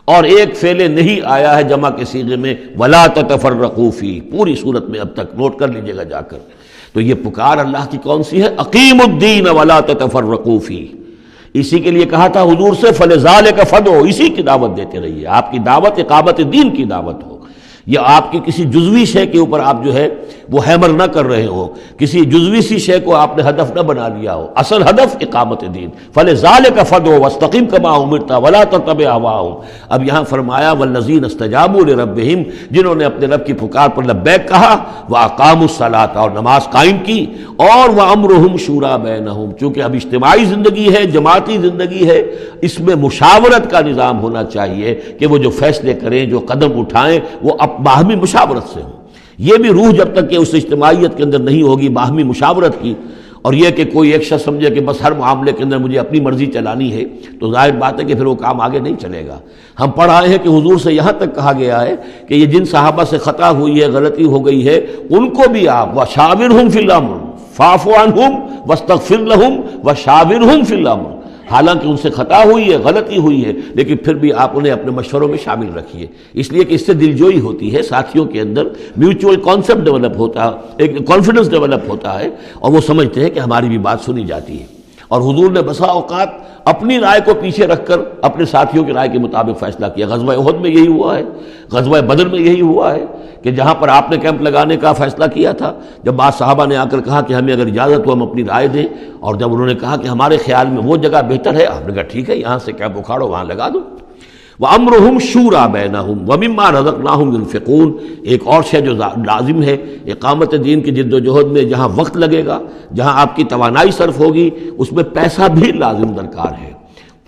اور ایک فعل نہیں آیا ہے جمع کے صیغے میں ولا تتفرقوا فی۔ پوری صورت میں اب تک نوٹ کر لیجئے گا جا کر، تو یہ پکار اللہ کی کون سی ہے؟ اقیم الدین ولا تتفرقوا فی۔ اسی کے لیے کہا تھا حضور سے فلذالک فدعوا، اسی کی دعوت دیتے رہیے، آپ کی دعوت اقامت دین کی دعوت ہو، یا آپ کی کسی جزوی شے کے اوپر آپ جو ہے وہ ہیمر نہ کر رہے ہو، کسی جزوی سی شے کو آپ نے ہدف نہ بنا لیا ہو، اصل ہدف اقامت دین۔ فلذالک فدعوا واستقم کما امرت ولا تتبع اهواءهم۔ اب یہاں فرمایا والذین استجابوا لربہم، جنہوں نے اپنے رب کی پکار پر لبیک کہا، واقاموا الصلاۃ، اور نماز قائم کی، اور وامرهم شورى بینہم، چونکہ اب اجتماعی زندگی ہے، جماعتی زندگی ہے، اس میں مشاورت کا نظام ہونا چاہیے کہ وہ جو فیصلے کریں، جو قدم اٹھائیں، وہ باہمی مشاورت سے ہوں۔ یہ بھی روح جب تک کہ اس اجتماعیت کے اندر نہیں ہوگی باہمی مشاورت کی، اور یہ کہ کوئی ایک شخص سمجھے کہ بس ہر معاملے کے اندر مجھے اپنی مرضی چلانی ہے، تو ظاہر بات ہے کہ پھر وہ کام آگے نہیں چلے گا۔ ہم پڑھ آئے ہیں کہ حضور سے یہاں تک کہا گیا ہے کہ یہ جن صحابہ سے خطا ہوئی ہے، غلطی ہو گئی ہے، ان کو بھی آپ وَشَاوِرْهُمْ فِي الْأَمْرِ فَاعْفُ عَنْهُمْ وَاسْتَغْفِرْ لَهُمْ وَشَاوِرْهُمْ فِي الْأَمْرِ، حالانکہ ان سے خطا ہوئی ہے، غلطی ہوئی ہے، لیکن پھر بھی آپ انہیں اپنے مشوروں میں شامل رکھیے، اس لیے کہ اس سے دلجوئی ہوتی ہے، ساتھیوں کے اندر میوچول کانسیپٹ ڈیولپ ہوتا ہے، ایک کانفیڈنس ڈیولپ ہوتا ہے، اور وہ سمجھتے ہیں کہ ہماری بھی بات سنی جاتی ہے۔ اور حضور نے بسا اوقات اپنی رائے کو پیچھے رکھ کر اپنے ساتھیوں کی رائے کے مطابق فیصلہ کیا۔ غزوہ احد میں یہی ہوا ہے، غزوہ بدر میں یہی ہوا ہے کہ جہاں پر آپ نے کیمپ لگانے کا فیصلہ کیا تھا، جب بعض صحابہ نے آ کر کہا کہ ہمیں اگر اجازت ہو ہم اپنی رائے دیں، اور جب انہوں نے کہا کہ ہمارے خیال میں وہ جگہ بہتر ہے، آپ نے کہا ٹھیک ہے، یہاں سے کیمپ اکھاڑو، وہاں لگا دو۔ وَأَمْرُهُمْ شُورَىٰ بَيْنَهُمْ وَمِمَّا رَزَقْنَاهُمْ يُنْفِقُونَ، ایک اور شے جو لازم ہے اقامت دین کی جد و جہد میں، جہاں وقت لگے گا، جہاں آپ کی توانائی صرف ہوگی، اس میں پیسہ بھی لازم درکار ہے۔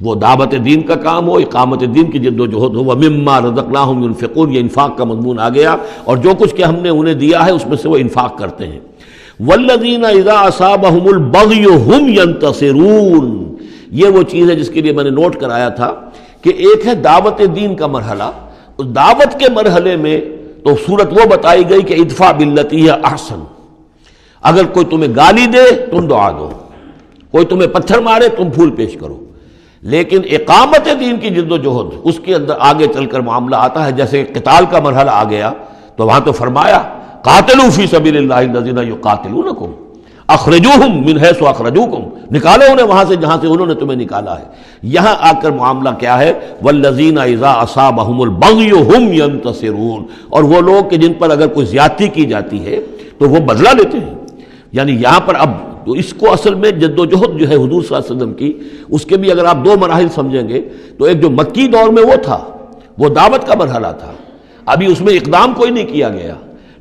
وہ دعوت دین کا کام ہو، اقامت دین کی جد و جہد ہو، وَمِمَّا رَزَقْنَاهُمْ يُنْفِقُونَ، یہ انفاق کا مضمون آ گیا، اور جو کچھ کہ ہم نے انہیں دیا ہے اس میں سے وہ انفاق کرتے ہیں۔ وَالَّذِينَ إِذَا أَصَابَهُمُ الْبَغْيُ هُمْ يَنْتَصِرُونَ، یہ وہ چیز ہے جس کے لیے میں نے نوٹ کرایا تھا کہ ایک ہے دعوت دین کا مرحلہ، اس دعوت کے مرحلے میں تو صورت وہ بتائی گئی کہ ادفع باللتی ہی احسن، اگر کوئی تمہیں گالی دے تم دعا دو، کوئی تمہیں پتھر مارے تم پھول پیش کرو، لیکن اقامت دین کی جد و جہد اس کے اندر آگے چل کر معاملہ آتا ہے۔ جیسے قتال کا مرحلہ آ گیا تو وہاں تو فرمایا قاتلوا فی سبیل اللہ الذین یقاتلونکم اخرجوہم من حیث اخرجوکم، نکالو انہیں وہاں سے جہاں سے انہوں نے تمہیں نکالا ہے۔ یہاں آ کر معاملہ کیا ہے، والذین اذا اصابہم البغی ہم ینتصرون، اور وہ لوگ کہ جن پر اگر کوئی زیادتی کی جاتی ہے تو وہ بدلہ لیتے ہیں۔ یعنی یہاں پر اب تو اس کو اصل میں جد و جہد جو ہے حضور صلی اللہ علیہ وسلم کی، اس کے بھی اگر آپ دو مراحل سمجھیں گے تو ایک جو مکی دور میں وہ تھا، وہ دعوت کا مرحلہ تھا، ابھی اس میں اقدام کوئی نہیں کیا گیا،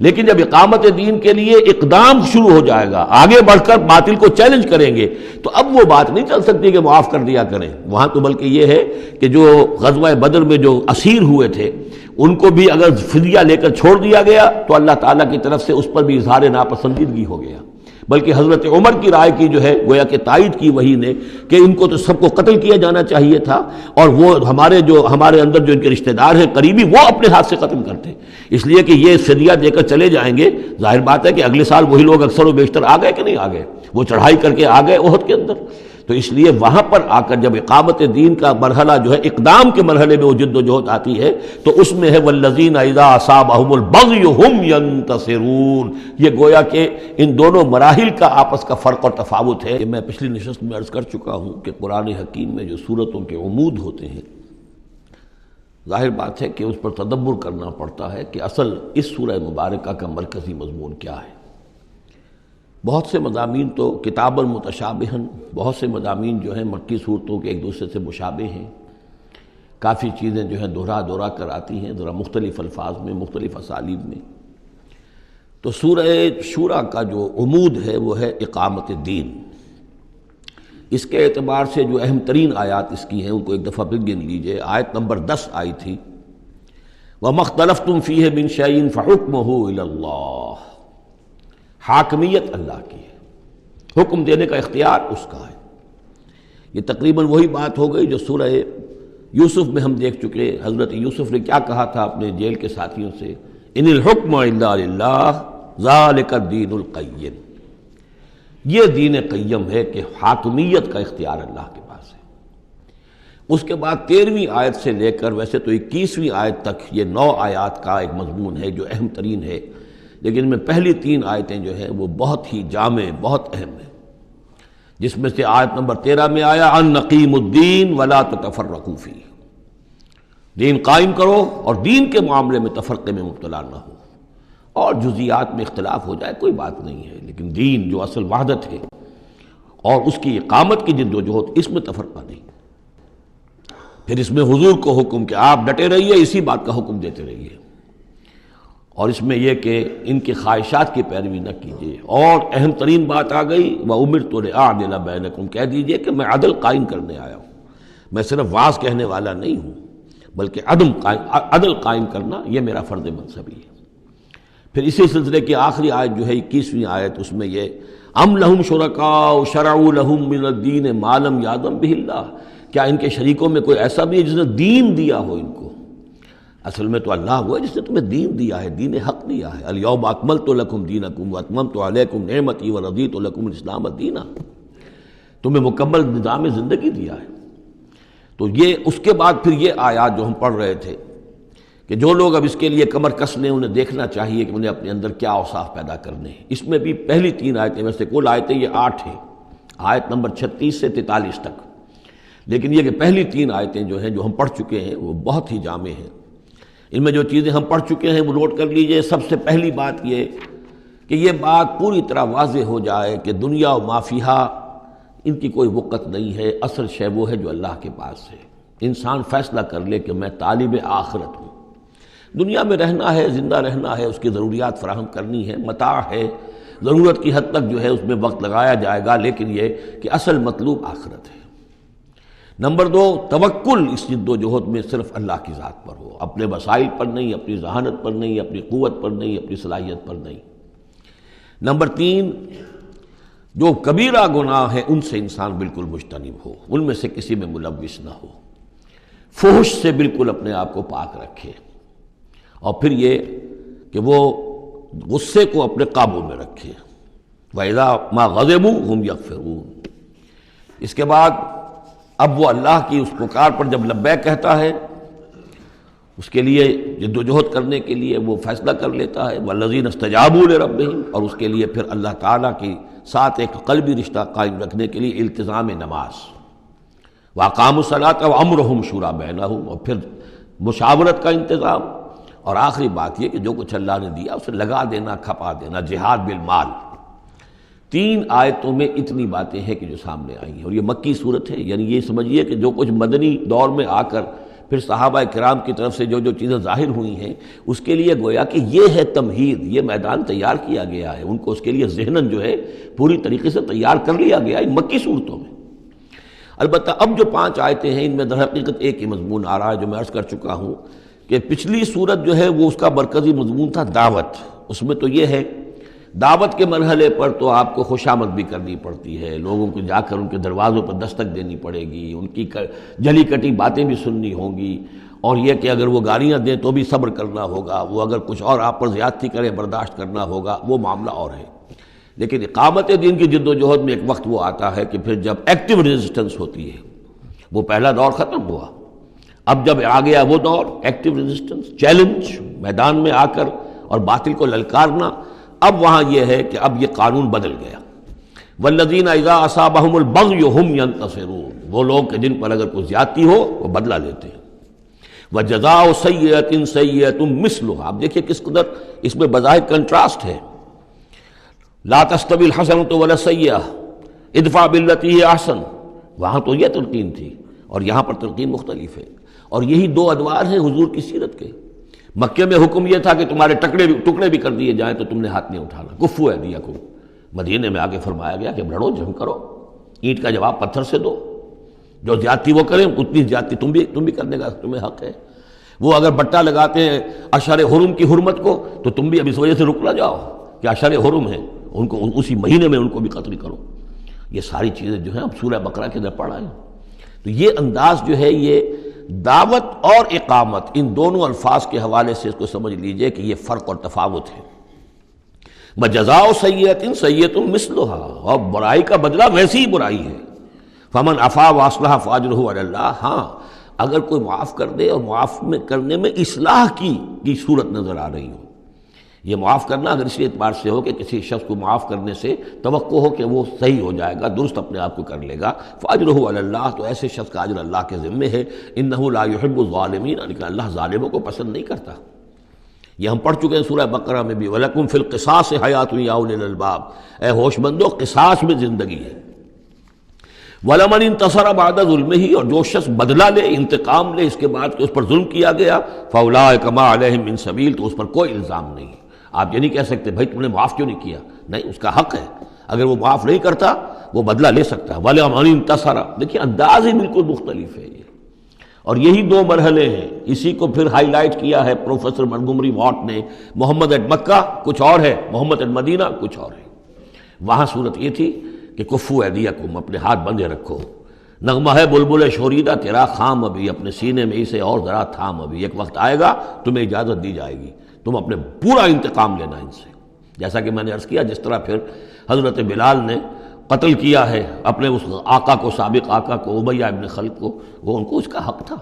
لیکن جب اقامت دین کے لیے اقدام شروع ہو جائے گا، آگے بڑھ کر باطل کو چیلنج کریں گے، تو اب وہ بات نہیں چل سکتی کہ معاف کر دیا کریں۔ وہاں تو بلکہ یہ ہے کہ جو غزوہ بدر میں جو اسیر ہوئے تھے ان کو بھی اگر فدیہ لے کر چھوڑ دیا گیا تو اللہ تعالیٰ کی طرف سے اس پر بھی اظہار ناپسندیدگی ہو گیا، بلکہ حضرت عمر کی رائے کی جو ہے گویا کہ تائید کی وہی نے کہ ان کو تو سب کو قتل کیا جانا چاہیے تھا، اور وہ ہمارے اندر جو ان کے رشتہ دار ہیں قریبی، وہ اپنے ہاتھ سے قتل کرتے، اس لیے کہ یہ فدیہ دے کر چلے جائیں گے، ظاہر بات ہے کہ اگلے سال وہی لوگ اکثر و بیشتر آ گئے کہ نہیں آ گئے، وہ چڑھائی کر کے آ گئے احد کے اندر۔ تو اس لیے وہاں پر آ کر جب اقامت دین کا مرحلہ جو ہے اقدام کے مرحلے میں وہ جد و جہد آتی ہے تو اس میں ہے والذین اذا اصابہم البغی ہم ینتصرون، یہ گویا کہ ان دونوں مراحل کا آپس کا فرق اور تفاوت ہے۔ میں پچھلی نشست میں عرض کر چکا ہوں کہ قرآن حکیم میں جو صورتوں کے عمود ہوتے ہیں، ظاہر بات ہے کہ اس پر تدبر کرنا پڑتا ہے کہ اصل اس سورہ مبارکہ کا مرکزی مضمون کیا ہے۔ بہت سے مضامین تو کتاب المتشابہن، بہت سے مضامین جو ہیں مکی صورتوں کے ایک دوسرے سے مشابہ ہیں، کافی چیزیں جو ہیں دہرا کر آتی ہیں ذرا مختلف الفاظ میں، مختلف اسالیب میں۔ تو سورہ شورى کا جو عمود ہے وہ ہے اقامت دین۔ اس کے اعتبار سے جو اہم ترین آیات اس کی ہیں ان کو ایک دفعہ پھر گن لیجئے۔ آیت نمبر 10 آئی تھی وَمَا اخْتَلَفْتُمْ فِيهِ مِنْ شَيْءٍ فَحُكْمُهُ إِلَى اللَّهِ، حاکمیت اللہ کی ہے، حکم دینے کا اختیار اس کا ہے۔ یہ تقریباً وہی بات ہو گئی جو سورہ یوسف میں ہم دیکھ چکے، حضرت یوسف نے کیا کہا تھا اپنے جیل کے ساتھیوں سے، ان الحکم الا للہ ذالک الدین القیم، یہ دین قیم ہے کہ حاکمیت کا اختیار اللہ کے پاس ہے۔ اس کے بعد 13ویں آیت سے لے کر ویسے تو 21ویں آیت تک یہ 9 آیات کا ایک مضمون ہے جو اہم ترین ہے، لیکن میں پہلی 3 آیتیں جو ہیں وہ بہت ہی جامع، بہت اہم ہیں، جس میں سے آیت نمبر 13 میں آیا ان نقیم الدین ولا تتفرقوا فیہ، دین قائم کرو اور دین کے معاملے میں تفرقے میں مبتلا نہ ہو، اور جزیات میں اختلاف ہو جائے کوئی بات نہیں ہے، لیکن دین جو اصل وحدت ہے اور اس کی اقامت کی جد و جہد، اس میں تفرقہ نہیں۔ پھر اس میں حضور کو حکم کہ آپ ڈٹے رہیے، اسی بات کا حکم دیتے رہیے، اور اس میں یہ کہ ان کی خواہشات کی پیروی نہ کیجیے، اور اہم ترین بات آ گئی وَأُمِرْتُ لِأَعْدِلَ بَيْنَكُمْ، کہہ دیجئے کہ میں عدل قائم کرنے آیا ہوں، میں صرف واعظ کہنے والا نہیں ہوں بلکہ عدل قائم کرنا یہ میرا فرض منصبی ہے۔ پھر اسی سلسلے کی آخری آیت جو ہے 21ویں آیت، اس میں یہ ام لہم شرکاء شرعوا لہم من الدین ما لم یأذن بہ اللہ، کیا ان کے شریکوں میں کوئی ایسا بھی ہے جس نے دین دیا ہو ان کو؟ اصل میں تو اللہ وہ ہے جس نے تمہیں دین دیا ہے، دین حق دیا ہے۔ الیوم اکملت لکم دینکم واتممت علیکم نعمتی ورضیت لکم الاسلام دینا، تمہیں مکمل نظام زندگی دیا ہے۔ تو یہ اس کے بعد پھر یہ آیات جو ہم پڑھ رہے تھے کہ جو لوگ اب اس کے لیے کمر کس لیں انہیں دیکھنا چاہیے کہ انہیں اپنے اندر کیا اوصاف پیدا کرنے ہیں۔ اس میں بھی پہلی 3 آیتیں، ویسے کل آیتیں یہ 8 ہیں، آیت نمبر 36 سے 43 تک، لیکن یہ کہ پہلی 3 آیتیں جو ہیں جو ہم پڑھ چکے ہیں وہ بہت ہی جامع ہیں۔ ان میں جو چیزیں ہم پڑھ چکے ہیں وہ نوٹ کر لیجئے۔ سب سے پہلی بات یہ کہ یہ بات پوری طرح واضح ہو جائے کہ دنیا و ما فیہا ان کی کوئی وقت نہیں ہے، اصل شے وہ ہے جو اللہ کے پاس ہے۔ انسان فیصلہ کر لے کہ میں طالب آخرت ہوں، دنیا میں رہنا ہے، زندہ رہنا ہے، اس کی ضروریات فراہم کرنی ہے، متاع ہے، ضرورت کی حد تک جو ہے اس میں وقت لگایا جائے گا، لیکن یہ کہ اصل مطلوب آخرت ہے۔ نمبر 2، توکل اس جد و جہد میں صرف اللہ کی ذات پر ہو، اپنے وسائل پر نہیں، اپنی ذہانت پر نہیں، اپنی قوت پر نہیں، اپنی صلاحیت پر نہیں۔ نمبر 3، جو کبیرہ گناہ ہیں ان سے انسان بالکل مجتنب ہو، ان میں سے کسی میں ملوث نہ ہو، فحش سے بالکل اپنے آپ کو پاک رکھے، اور پھر یہ کہ وہ غصے کو اپنے قابو میں رکھے۔ وَإِذَا مَا غَضِبُوا هُمْ يَغْفِرُونَ۔ اس کے بعد اب وہ اللہ کی اس پکار پر جب لبیک کہتا ہے، اس کے لیے جد و جہد کرنے کے لیے وہ فیصلہ کر لیتا ہے، وَالَّذِينَ اسْتَجَابُوا لِرَبِّهِمْ، اور اس کے لیے پھر اللہ تعالیٰ کی ساتھ ایک قلبی رشتہ قائم رکھنے کے لیے التزام نماز، وَأَقَامُوا الصَّلَاةَ وَأَمْرُهُمْ شُورَىٰ بَيْنَهُمْ، اور پھر مشاورت کا انتظام، اور آخری بات یہ کہ جو کچھ اللہ نے دیا اسے لگا دینا، کھپا دینا، جہاد بالمال۔ 3 آیتوں میں اتنی باتیں ہیں کہ جو سامنے آئی ہیں، اور یہ مکی صورت ہے، یعنی یہ سمجھیے کہ جو کچھ مدنی دور میں آ کر پھر صحابہ کرام کی طرف سے جو جو چیزیں ظاہر ہوئی ہیں اس کے لیے گویا کہ یہ ہے تمہید، یہ میدان تیار کیا گیا ہے، ان کو اس کے لیے ذہناً جو ہے پوری طریقے سے تیار کر لیا گیا ان مکی صورتوں میں۔ البتہ اب جو 5 آیتیں ہیں ان میں در حقیقت ایک ہی مضمون آ رہا ہے جو میں عرض کر چکا ہوں کہ پچھلی صورت جو ہے وہ اس کا مرکزی مضمون تھا دعوت۔ اس میں تو یہ ہے دعوت کے مرحلے پر تو آپ کو خوشامد بھی کرنی پڑتی ہے، لوگوں کو جا کر ان کے دروازوں پر دستک دینی پڑے گی، ان کی جلی کٹی باتیں بھی سننی ہوں گی، اور یہ کہ اگر وہ گالیاں دیں تو بھی صبر کرنا ہوگا، وہ اگر کچھ اور آپ پر زیادتی کریں برداشت کرنا ہوگا، وہ معاملہ اور ہے۔ لیکن اقامت دین کی جد و جہد میں ایک وقت وہ آتا ہے کہ پھر جب ایکٹیو ریزسٹنس ہوتی ہے، وہ پہلا دور ختم ہوا، اب جب آ گیا وہ دور ایکٹیو ریزسٹنس، چیلنج، میدان میں آ کر اور باطل کو للکارنا، اب وہاں یہ ہے کہ اب یہ قانون بدل گیا۔ والذین اذا اصابہم البغی ہم ینتصرون، وہ لوگ کہ جن پر اگر کوئی زیادتی ہو وہ بدلہ لیتے ہیں۔ وجزاء سیئۃ سیئۃ مثلھا، آپ دیکھیے کس قدر اس میں بظاہر کنٹراسٹ ہے۔ لا تستوی الحسنۃ ولا السیئۃ ادفع بالتی ہی احسن، وہاں تو یہ تلقین تھی اور یہاں پر تلقین مختلف ہے، اور یہی 2 ادوار ہیں حضور کی سیرت کے۔ مکے میں حکم یہ تھا کہ تمہارے ٹکڑے بھی کر دیے جائیں تو تم نے ہاتھ نہیں اٹھانا، کفو ایدیکم۔ مدینے میں آگے فرمایا گیا کہ لڑو، جنگ کرو، اینٹ کا جواب پتھر سے دو، جو زیادتی وہ کریں اتنی زیادتی تم بھی کرنے کا تمہیں حق ہے۔ وہ اگر بٹا لگاتے ہیں اشہر حرم کی حرمت کو تو تم بھی اب اس وجہ سے رک نہ جاؤ کہ اشہر حرم ہیں، ان کو اسی مہینے میں ان کو بھی قتل کرو۔ یہ ساری چیزیں جو ہیں اب سورہ بقرہ کے اندر پڑھا ہے۔ تو یہ انداز جو ہے یہ دعوت اور اقامت، ان دونوں الفاظ کے حوالے سے اس کو سمجھ لیجئے کہ یہ فرق اور تفاوت ہے۔ وجزاء سیئۃ سیئۃ مثلھا، اور برائی کا بدلہ ویسی ہی برائی ہے۔ فمن عفا واصلح فاجرہ علی اللہ، ہاں اگر کوئی معاف کر دے اور معاف میں کرنے میں اصلاح کی صورت نظر آ رہی ہو، یہ معاف کرنا اگر اسی اعتبار سے ہو کہ کسی شخص کو معاف کرنے سے توقع ہو کہ وہ صحیح ہو جائے گا، درست اپنے آپ کو کر لے گا، فاجرہ علی اللہ، تو ایسے شخص کا اجر اللہ کے ذمے ہے۔ انہ لا یحب الظالمین، لیکن اللہ ظالموں کو پسند نہیں کرتا۔ یہ ہم پڑھ چکے ہیں سورہ بقرہ میں بھی، وَلَكُمْ فِي الْقِصَاصِ حَيَاةٌ يَا أُولِي الْأَلْبَابِ، اے ہوش مندو قصاص میں زندگی ہے۔ وَلَمَنِ انتصر بعد ظلمہ، اور جو شخص بدلہ لے، انتقام لے اس کے بعد کہ اس پر ظلم کیا گیا، فَأُولَٰئِکَ مَا عَلَيْهِم مِّن سَبِیل، تو اس پر کوئی الزام نہیں۔ آپ یہ نہیں کہہ سکتے بھائی تم نے معاف کیوں نہیں کیا، نہیں، اس کا حق ہے، اگر وہ معاف نہیں کرتا وہ بدلہ لے سکتا ہے۔ وَلَمَنِ انتصر، دیکھیے انداز ہی بالکل مختلف ہے یہ، اور یہی 2 مرحلے ہیں۔ اسی کو پھر ہائی لائٹ کیا ہے پروفیسر منگومری واٹ نے، محمد ایٹ مکہ کچھ اور ہے، محمد ایٹ مدینہ کچھ اور ہے۔ وہاں صورت یہ تھی کہ کفو ایدیکم، اپنے ہاتھ بندھے رکھو، نغمہ ہے بلبل شوریدہ تیرا خام ابھی، اپنے سینے میں اسے اور ذرا تھام ابھی، ایک وقت آئے گا تمہیں اجازت دی جائے گی، تم اپنے پورا انتقام لینا ان سے۔ جیسا کہ میں نے عرض کیا، جس طرح پھر حضرت بلال نے قتل کیا ہے اپنے اس آقا کو، سابق آقا کو، امیہ ابن خلف کو، وہ ان کو اس کا حق تھا۔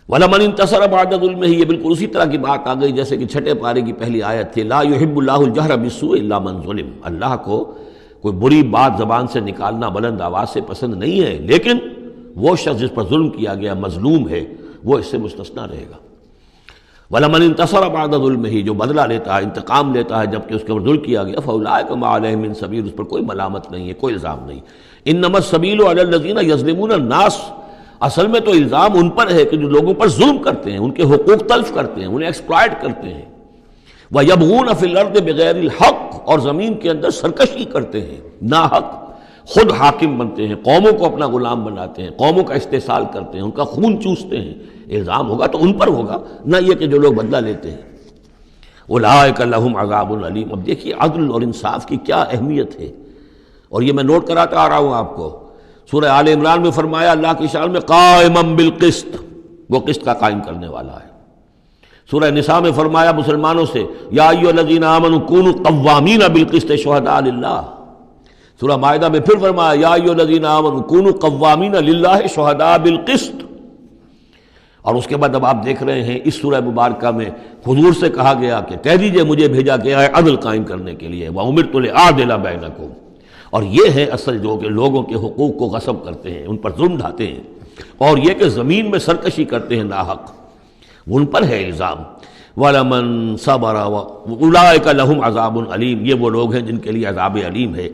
وَلَمَنِ انتَصَرَ بَعْدَ ظُلْمِهِ، یہ بالکل اسی طرح کی بات آ گئی جیسے کہ چھٹے پارے کی پہلی آیت تھی، لا يحب اللہ الجہر بالسوء الا من ظلم، اللہ کو کوئی بری بات زبان سے نکالنا بلند آواز سے پسند نہیں ہے، لیکن وہ شخص جس پر ظلم کیا گیا مظلوم ہے وہ اس سے مستثنا رہے گا۔ وَلَمَنِ انتَصَرَ بَعْدَ ظُلْمِهِ، جو بدلہ لیتا ہے، انتقام لیتا ہے جبکہ اس کے اوپر ظلم کیا گیا، فَأُولَٰئِکَ مَا عَلَيْهِم مِّن سَبِيلٍ، اس پر کوئی ملامت نہیں ہے، کوئی الزام نہیں۔ إِنَّمَا السَّبِيلُ عَلَى الَّذِينَ يَظْلِمُونَ النَّاسَ، اصل میں تو الزام ان پر ہے کہ جو لوگوں پر ظلم کرتے ہیں، ان کے حقوق تلف کرتے ہیں، انہیں ایکسپلائٹ کرتے ہیں۔ وَيَبْغُونَ فِي الْأَرْضِ بِغَيْرِ الْحَقِّ، اور زمین کے اندر سرکشی کرتے ہیں، ناحق، خود حاکم بنتے ہیں، قوموں کو اپنا غلام بناتے ہیں، قوموں کا استحصال کرتے ہیں، ان کا خون چوستے ہیں۔ الزام ہوگا تو ان پر ہوگا، نہ یہ کہ جو لوگ بدلہ لیتے ہیں۔ اولئک لہم عذاب علیم۔ اب دیکھیے عدل اور انصاف کی کیا اہمیت ہے، اور یہ میں نوٹ کراتا آ رہا ہوں آپ کو۔ سورہ آل عمران میں فرمایا اللہ کی شان میں قائما بالقسط، وہ قسط کا قائم کرنے والا ہے۔ سورہ نساء میں فرمایا مسلمانوں سے یا ایھا الذین آمنوا کونوا قوامین بالقسط شہداء للہ۔ سورہ مائدہ میں پھر فرمایا یا ایھا الذین آمنوا کونوا قوامین للہ شہداء بالقسط۔ اور اس کے بعد اب آپ دیکھ رہے ہیں اس سورہ مبارکہ میں حضور سے کہا گیا کہ کہہ دیجئے مجھے بھیجا گیا ہے عدل قائم کرنے کے لیے، وَأُمِرْتُ لِأَعْدِلَ بَيْنَكُمْ۔ اور یہ ہے اصل جو کہ لوگوں کے حقوق کو غصب کرتے ہیں، ان پر ظلم ڈھاتے ہیں، اور یہ کہ زمین میں سرکشی کرتے ہیں ناحق، ان پر ہے الزام۔ وَلَمَنْ صَبَرَ أُولَٰئِکَ لَهُمْ عَذَابٌ عَلِيمٌ، یہ وہ لوگ ہیں جن کے لیے عذاب علیم ہے۔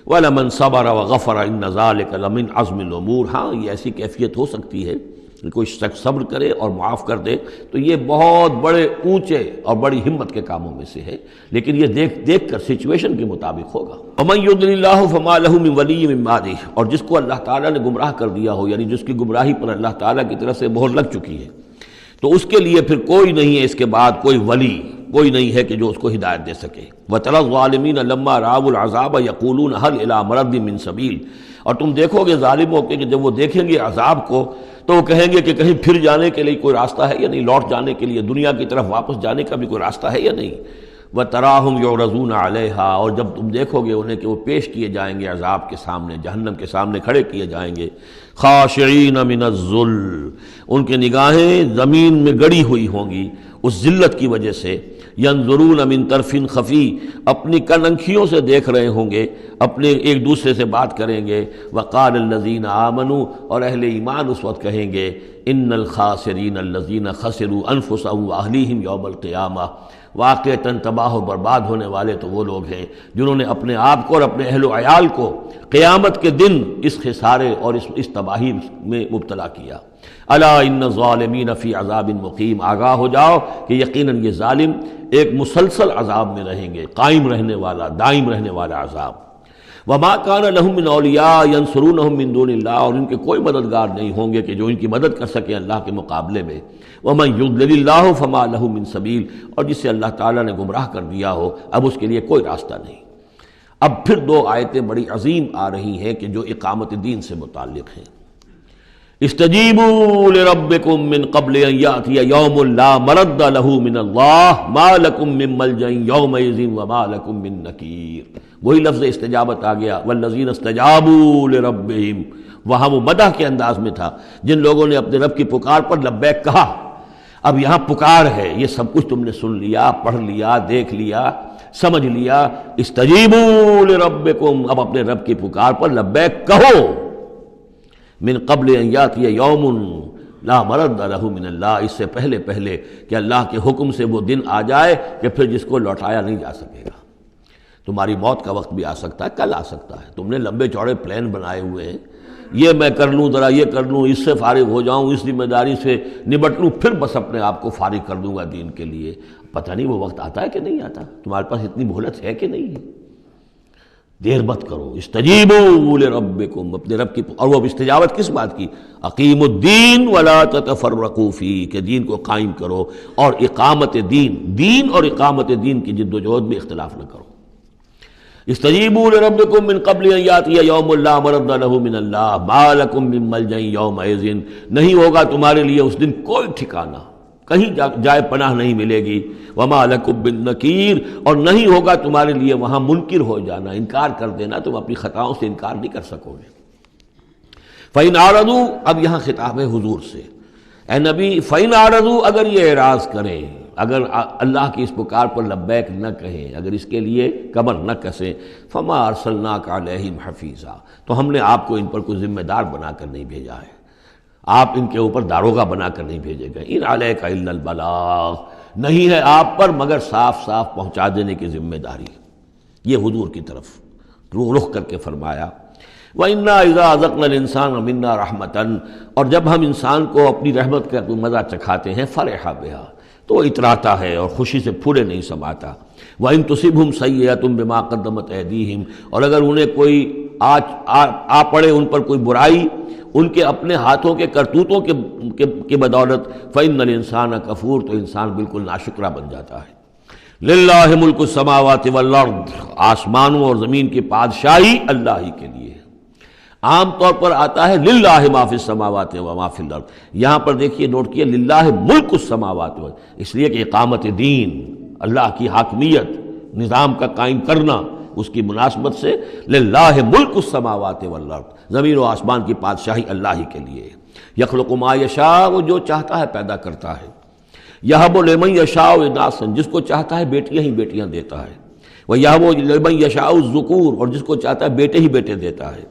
وَلَمَنْ صَبَرَ وَغَفَرَ إِنَّ ذَلِكَ لَمِنْ عَزْمِ الْأُمُورِ، ہاں یہ ایسی کیفیت ہو سکتی ہے کہ کوئی شخص صبر کرے اور معاف کر دے تو یہ بہت بڑے اونچے اور بڑی ہمت کے کاموں میں سے ہے، لیکن یہ دیکھ دیکھ کر سچویشن کے مطابق ہوگا۔ وَمَن يُضْلِلِ اللَّهُ فَمَا لَهُ مِن وَلِيٍّ مِّن بَعْدِهِ، اور جس کو اللہ تعالیٰ نے گمراہ کر دیا ہو، یعنی جس کی گمراہی پر اللہ تعالیٰ کی طرف سے مہر لگ چکی ہے، تو اس کے لیے پھر کوئی نہیں ہے اس کے بعد، کوئی ولی کوئی نہیں ہے کہ جو اس کو ہدایت دے سکے۔ وَتَرَى الظَّالِمِينَ لَمَّا رَأَوُا الْعَذَابَ يَقُولُونَ هَلْ إِلَىٰ مَرَدٍ مِّن سَبِيلٍ، اور تم دیکھو گے ظالموں کے کہ جب وہ دیکھیں گے عذاب کو تو وہ کہیں گے کہ کہیں پھر جانے کے لیے کوئی راستہ ہے یا نہیں، لوٹ جانے کے لیے دنیا کی طرف واپس جانے کا بھی کوئی راستہ ہے یا نہیں۔ وَتَرَاهُمْ يُعْرَضُونَ عَلَيْهَا، اور جب تم دیکھو گے انہیں کہ وہ پیش کیے جائیں گے عذاب کے سامنے، جہنم کے سامنے کھڑے کیے جائیں گے، خاشعین من الذل، ان کے نگاہیں زمین میں گڑی ہوئی ہوں گی اس ذلت کی وجہ سے، ینظرون من طرف خفی، اپنی کننکھیوں سے دیکھ رہے ہوں گے، اپنے ایک دوسرے سے بات کریں گے۔ وقال الذین آمنوا، اور اہل ایمان اس وقت کہیں گے ان الخاسرین الذین خسروا انفسهم واہلیہم یوم القیامہ، واقعتاً تباہ و برباد ہونے والے تو وہ لوگ ہیں جنہوں نے اپنے آپ کو اور اپنے اہل و عیال کو قیامت کے دن اس خسارے اور اس تباہی میں مبتلا کیا۔ الا ان الظالمین فی عذاب مقیم، آگاہ ہو جاؤ کہ یقیناً یہ ظالم ایک مسلسل عذاب میں رہیں گے، قائم رہنے والا، دائم رہنے والا عذاب۔ وما کان لہم من اولیاء ینصرونہم من دون اللہ، اور ان کے کوئی مددگار نہیں ہوں گے کہ جو ان کی مدد کر سکے اللہ کے مقابلے میں۔ ومن یضلل اللہ فما لہ من سبیل، اور جسے اللہ تعالیٰ نے گمراہ کر دیا ہو اب اس کے لیے کوئی راستہ نہیں۔ اب پھر دو آیتیں بڑی عظیم آ رہی ہیں کہ جو اقامت دین سے متعلق ہیں۔ استجیبوا لربکم من قبل ان یاتی یوم لا مرد لہ من اللہ ما لکم من ملجأ یومئذ وما لکم من نکیر۔ وہی لفظ استجابت آ گیا، والذین استجابوا لربہم، وہاں وہ مدح کے انداز میں تھا جن لوگوں نے اپنے رب کی پکار پر لبیک کہا۔ اب یہاں پکار ہے، یہ سب کچھ تم نے سن لیا، پڑھ لیا، دیکھ لیا، سمجھ لیا۔ استجیبوا لربکم، اب اپنے رب کی پکار پر لبیک کہو۔ من قبل ان یاتی یوم لا مرد لہ من اللہ، اس سے پہلے کہ اللہ کے حکم سے وہ دن آ جائے کہ پھر جس کو لوٹایا نہیں جا سکے گا۔ تمہاری موت کا وقت بھی آ سکتا ہے، کل آ سکتا ہے، تم نے لمبے چوڑے پلان بنائے ہوئے ہیں، یہ میں کر لوں، ذرا یہ کر لوں، اس سے فارغ ہو جاؤں، اس ذمہ داری سے نمٹ لوں، پھر بس اپنے آپ کو فارغ کر دوں گا دین کے لیے۔ پتہ نہیں وہ وقت آتا ہے کہ نہیں آتا، تمہارے پاس اتنی مہلت ہے کہ نہیں ہے۔ دیر مت کرو، استجیبوا لربکم، اپنے رب کی، اور وہ استجابت کس بات کی؟ اقیموا الدین ولا تتفرقوا فیہ، کہ دین کو قائم کرو اور اقامت دین اور اقامت دین کی جد و جہد میں اختلاف نہ کرو۔ استجیبوا لربکم من قبل ان یاتی یوم لا مرد له من اللہ ما لکم من ملجأ یومئذ، نہیں ہوگا تمہارے لیے اس دن کوئی ٹھکانہ، کہیں جائے پناہ نہیں ملے گی، وما لکم من نکیر، اور نہیں ہوگا تمہارے لیے وہاں منکر ہو جانا، انکار کر دینا، تم اپنی خطاؤں سے انکار نہیں کر سکو گے۔ فَإِنْ أَعْرَضُوا، اب یہاں خطاب ہے حضور سے، اے نبی فَإِنْ أَعْرَضُوا، اگر یہ اعراض کریں، اگر اللہ کی اس پکار پر لبیک نہ کہیں، اگر اس کے لیے کمر نہ کسیں، فَمَا أَرْسَلْنَاكَ عَلَيْهِمْ حَفِيظًا، تو ہم نے آپ کو ان پر کوئی ذمہ دار بنا کر نہیں بھیجا ہے، آپ ان کے اوپر داروغہ بنا کر نہیں بھیجے گئے۔ إِنْ عَلَيْكَ إِلَّا الْبَلَاغُ، نہیں ہے آپ پر مگر صاف صاف پہنچا دینے کی ذمہ داری۔ یہ حضور کی طرف رخ کر کے فرمایا۔ وَإِنَّا إِذَا أَذَقْنَا الْإِنسَانَ مِنَّا رَحْمَةً، اور جب ہم انسان کو اپنی رحمت کا کوئی مزہ چکھاتے ہیں، فَرِحَ بِهَا، تو وہ اتراتا ہے اور خوشی سے پھولے نہیں سماتا۔ وَإِن تُصِبْهُمْ سَيِّئَةٌ بِمَا قَدَّمَتْ أَيْدِيهِمْ، اور اگر انہیں کوئی آ پڑے ان پر کوئی برائی ان کے اپنے ہاتھوں کے کرتوتوں کے بدولت، فَإِنَّ الْإِنسَانَ كَفُورٌ، تو انسان بالکل ناشکرا بن جاتا ہے۔ لِلَّهِ مُلْكُ السَّمَاوَاتِ وَالْأَرْضِ، آسمانوں اور زمین کی بادشاہی اللہ ہی کے لیے ہے۔ عام طور پر آتا ہے للہ ما فی السماوات و ما فی الارض، یہاں پر دیکھیے نوٹ کیے للہ ملک السماوات و، اس لیے کہ اقامت دین، اللہ کی حاکمیت، نظام کا قائم کرنا، اس کی مناسبت سے للہ ملک السماوات والارض، زمین و آسمان کی بادشاہی اللہ ہی کے لیے۔ یخلق ما یشاء، وہ جو چاہتا ہے پیدا کرتا ہے۔ یہب لمن یشاء اناثا، جس کو چاہتا ہے بیٹیاں ہی بیٹیاں دیتا ہے۔ ویہب لمن یشاء الذکور، اور جس کو چاہتا ہے بیٹے ہی بیٹے دیتا ہے۔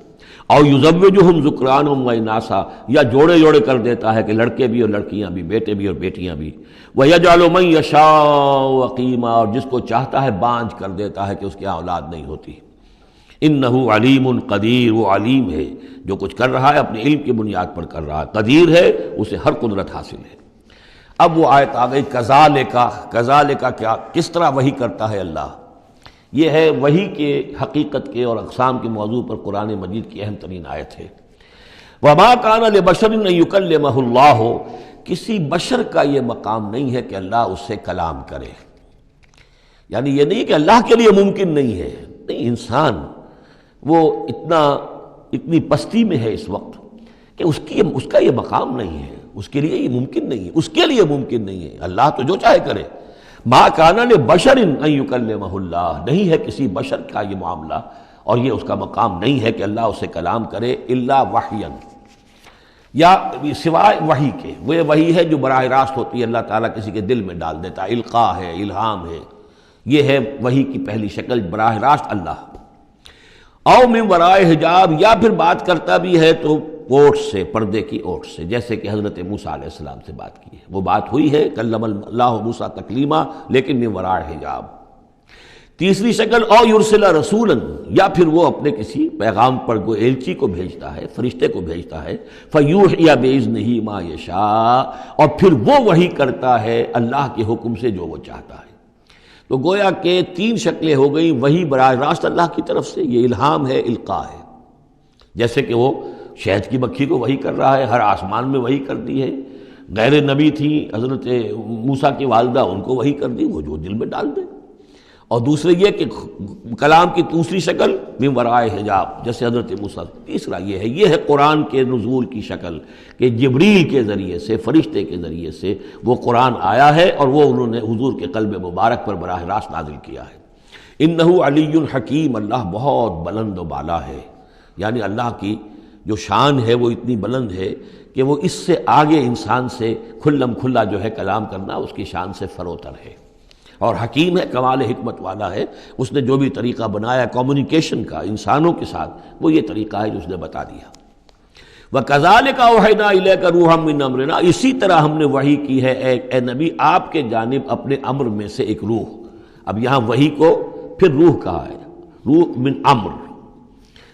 او یزوجہم ذکرانا و اناثا، یا جوڑے جوڑے کر دیتا ہے کہ لڑکے بھی اور لڑکیاں بھی، بیٹے بھی اور بیٹیاں بھی۔ ویجعل من یشاء عقیما، اور جس کو چاہتا ہے بانجھ کر دیتا ہے کہ اس کی اولاد نہیں ہوتی۔ انہ علیم قدیر، وہ علیم ہے، جو کچھ کر رہا ہے اپنے علم کی بنیاد پر کر رہا ہے، قدیر ہے، اسے ہر قدرت حاصل ہے۔ اب وہ آیت آ گئی کذالک، کیا کس طرح وحی کرتا ہے اللہ۔ یہ ہے وحی کے حقیقت کے اور اقسام کے موضوع پر قرآن مجید کی اہم ترین آیت ہے۔ وما کان لبشر ان یکلمہ اللہ، کسی بشر کا یہ مقام نہیں ہے کہ اللہ اس سے کلام کرے، یعنی یہ نہیں کہ اللہ کے لیے ممکن نہیں ہے، نہیں، انسان وہ اتنی پستی میں ہے اس وقت کہ اس کا یہ مقام نہیں ہے، اس کے لیے یہ ممکن نہیں ہے، اس کے لیے ممکن نہیں ہے، اللہ تو جو چاہے کرے۔ ما کان لبشر ان یکلمہ اللہ، نہیں ہے کسی بشر کا یہ معاملہ اور یہ اس کا مقام نہیں ہے کہ اللہ اسے کلام کرے، الا وحیا، یا سوائے وحی کے، وہ وحی ہے جو براہ راست ہوتی ہے، اللہ تعالیٰ کسی کے دل میں ڈال دیتا ہے، القاء ہے، الہام ہے، یہ ہے وحی کی پہلی شکل، براہ راست اللہ۔ او من ورائے حجاب، یا پھر بات کرتا بھی ہے تو اوٹ سے، پردے کی اوٹ سے، جیسے کہ حضرت موسیٰ علیہ السلام سے بات کی ہے، وہ بات ہوئی ہے، کلم اللہ موسیٰ تکلیما، لیکن من ورائے حجاب۔ تیسری شکل او یرسل رسولا، یا پھر وہ اپنے کسی پیغام پر کوئی ایلچی کو بھیجتا ہے، فرشتے کو بھیجتا ہے، فیوحی باذنہ ما یشاء، اور پھر وہ وحی کرتا ہے اللہ کے حکم سے جو وہ چاہتا ہے۔ تو گویا کہ تین شکلیں ہو گئیں، وحی براہ راست اللہ کی طرف سے، یہ الہام ہے، القاء ہے، جیسے کہ وہ شہد کی مکھی کو وحی کر رہا ہے، ہر آسمان میں وحی کر دی ہے۔ غیر نبی تھی حضرت موسیٰ کی والدہ، ان کو وحی کر دی، وہ جو دل میں ڈال دے۔ اور دوسرے یہ کہ کلام کی دوسری شکل من ورائے حجاب، جیسے حضرت موسیٰ۔ تیسرا یہ ہے قرآن کے نزول کی شکل، کہ جبریل کے ذریعے سے، فرشتے کے ذریعے سے وہ قرآن آیا ہے اور وہ انہوں نے حضور کے قلب مبارک پر براہ راست نازل کیا ہے۔ انہ علی حکیم، اللہ بہت بلند و بالا ہے، یعنی اللہ کی جو شان ہے وہ اتنی بلند ہے کہ وہ اس سے آگے انسان سے کھلم کھلا جو ہے کلام کرنا اس کی شان سے فروتر ہے، اور حکیم ہے، کمال حکمت والا ہے۔ اس نے جو بھی طریقہ بنایا کمیونیکیشن کا انسانوں کے ساتھ، وہ یہ طریقہ ہے جو اس نے بتا دیا۔ وَكَذَلِكَ أَوْحَيْنَا إِلَيْكَ رُوحًا مِّنْ أَمْرِنَا، اسی طرح ہم نے وحی کی ہے اے نبی آپ کے جانب اپنے امر میں سے ایک روح۔ اب یہاں وحی کو پھر روح کہا ہے، روح من امر۔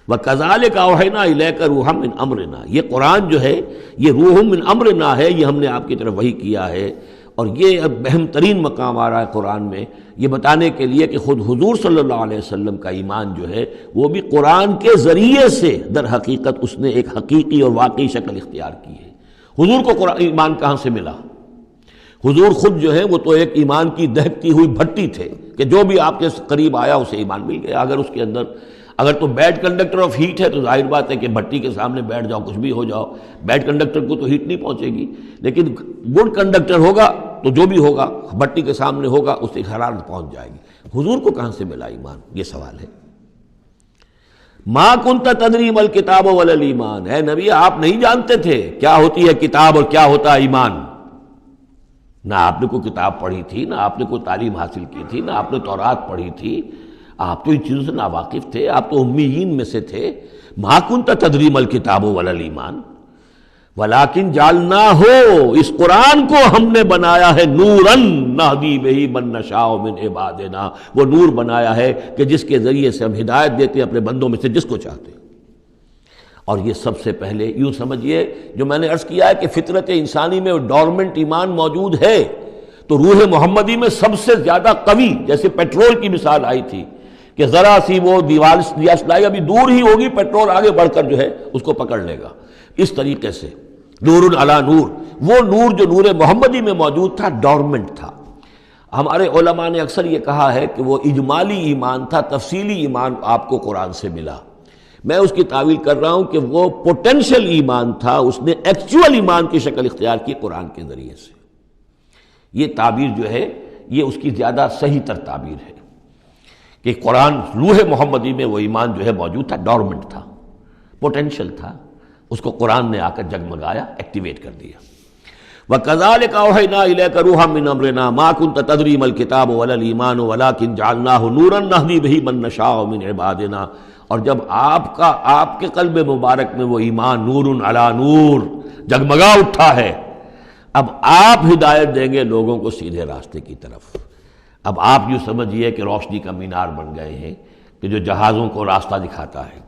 وَكَذَلِكَ أَوْحَيْنَا إِلَيْكَ رُوحًا مِّنْ أَمْرِنَا، یہ قرآن جو ہے یہ روح من امرنا ہے، یہ ہم نے آپ کی طرف وحی کیا ہے۔ اور یہ اب اہم ترین مقام آ رہا ہے قرآن میں، یہ بتانے کے لیے کہ خود حضور صلی اللہ علیہ وسلم کا ایمان جو ہے وہ بھی قرآن کے ذریعے سے در حقیقت اس نے ایک حقیقی اور واقعی شکل اختیار کی ہے۔ حضور کو قرآن ایمان کہاں سے ملا؟ حضور خود جو ہے وہ تو ایک ایمان کی دہکتی ہوئی بھٹی تھے کہ جو بھی آپ کے قریب آیا اسے ایمان مل گیا۔ اگر اس کے اندر اگر تو بیڈ کنڈکٹر آف ہیٹ ہے تو ظاہر بات ہے کہ بھٹی کے سامنے بیٹھ جاؤ، کچھ بھی ہو جاؤ، بیڈ کنڈکٹر کو تو ہیٹ نہیں پہنچے گی، لیکن گڈ کنڈکٹر ہوگا تو جو بھی ہوگا بھٹی کے سامنے ہوگا اس سے حرارت پہنچ جائے گی۔ حضور کو کہاں سے ملا ایمان؟ یہ سوال ہے۔ ما کنت تدری ما الکتاب ولا الایمان، اے نبی آپ نہیں جانتے تھے کیا ہوتی ہے کتاب اور کیا ہوتا ہے ایمان۔ نہ آپ نے کوئی کتاب پڑھی تھی، نہ آپ نے کوئی تعلیم حاصل کی تھی، نہ آپ نے تورات پڑھی تھی، آپ تو ان چیزوں سے ناواقف تھے، آپ تو امیین میں سے تھے۔ ما کنت تدری ما الکتاب ولا الایمان ولیکن جعلناہ، اس قرآن کو ہم نے بنایا ہے نوراً نہدی بہ من نشاء من عبادنا، وہ نور بنایا ہے کہ جس کے ذریعے سے ہم ہدایت دیتے ہیں اپنے بندوں میں سے جس کو چاہتے ہیں۔ اور یہ سب سے پہلے یوں سمجھیے، جو میں نے عرض کیا ہے کہ فطرت انسانی میں ڈورمنٹ ایمان موجود ہے، تو روح محمدی میں سب سے زیادہ قوی، جیسے پیٹرول کی مثال آئی تھی کہ ذرا سی وہ دیوار سلائی ابھی دور ہی ہوگی، پیٹرول آگے بڑھ کر جو ہے اس کو پکڑ لے گا۔ اس طریقے سے نور علی نور، وہ نور جو نور محمدی میں موجود تھا ڈورمنٹ تھا۔ ہمارے علماء نے اکثر یہ کہا ہے کہ وہ اجمالی ایمان تھا، تفصیلی ایمان آپ کو قرآن سے ملا۔ میں اس کی تعویل کر رہا ہوں کہ وہ پوٹینشل ایمان تھا، اس نے ایکچوئل ایمان کی شکل اختیار کی قرآن کے ذریعے سے۔ یہ تعبیر جو ہے یہ اس کی زیادہ صحیح تر تعبیر ہے کہ قرآن روح محمدی میں وہ ایمان جو ہے موجود تھا، ڈورمنٹ تھا، پوٹینشل تھا، اس کو قرآن نے آ کر جگمگایا، ایکٹیویٹ کر دیا۔ وَكَذَلِكَ أَوْحَيْنَا إِلَيْكَ رُوحًا مِّنْ أَمْرِنَا مَا كُنْتَ تَدْرِي مَا الْكِتَابُ وَلَا الْإِيمَانُ وَلَٰكِن جَعَلْنَاهُ نُورًا نَّهْدِي بِهِ مَن نَّشَاءُ مِنْ عِبَادِنَا، اور جب آپ کے قلب مبارک میں وہ ایمان نور علی نور جگمگا اٹھا ہے، اب آپ ہدایت دیں گے لوگوں کو سیدھے راستے کی طرف۔ اب آپ یوں سمجھیے کہ روشنی کا مینار بن گئے ہیں کہ جو جہازوں کو راستہ دکھاتا ہے۔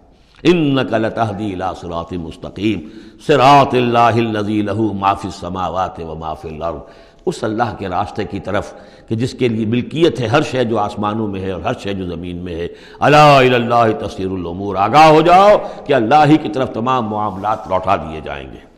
انک لتہدی الی صراط مستقیم صراط اللہ الذی لہ ما فی السماوات و ما فی الارض، اس اللہ کے راستے کی طرف کہ جس کے لیے ملکیت ہے ہر شے جو آسمانوں میں ہے اور ہر شے جو زمین میں ہے۔ الا الی اللہ تصیر الامور، آگاہ ہو جاؤ کہ اللہ ہی کی طرف تمام معاملات لوٹا دیے جائیں گے۔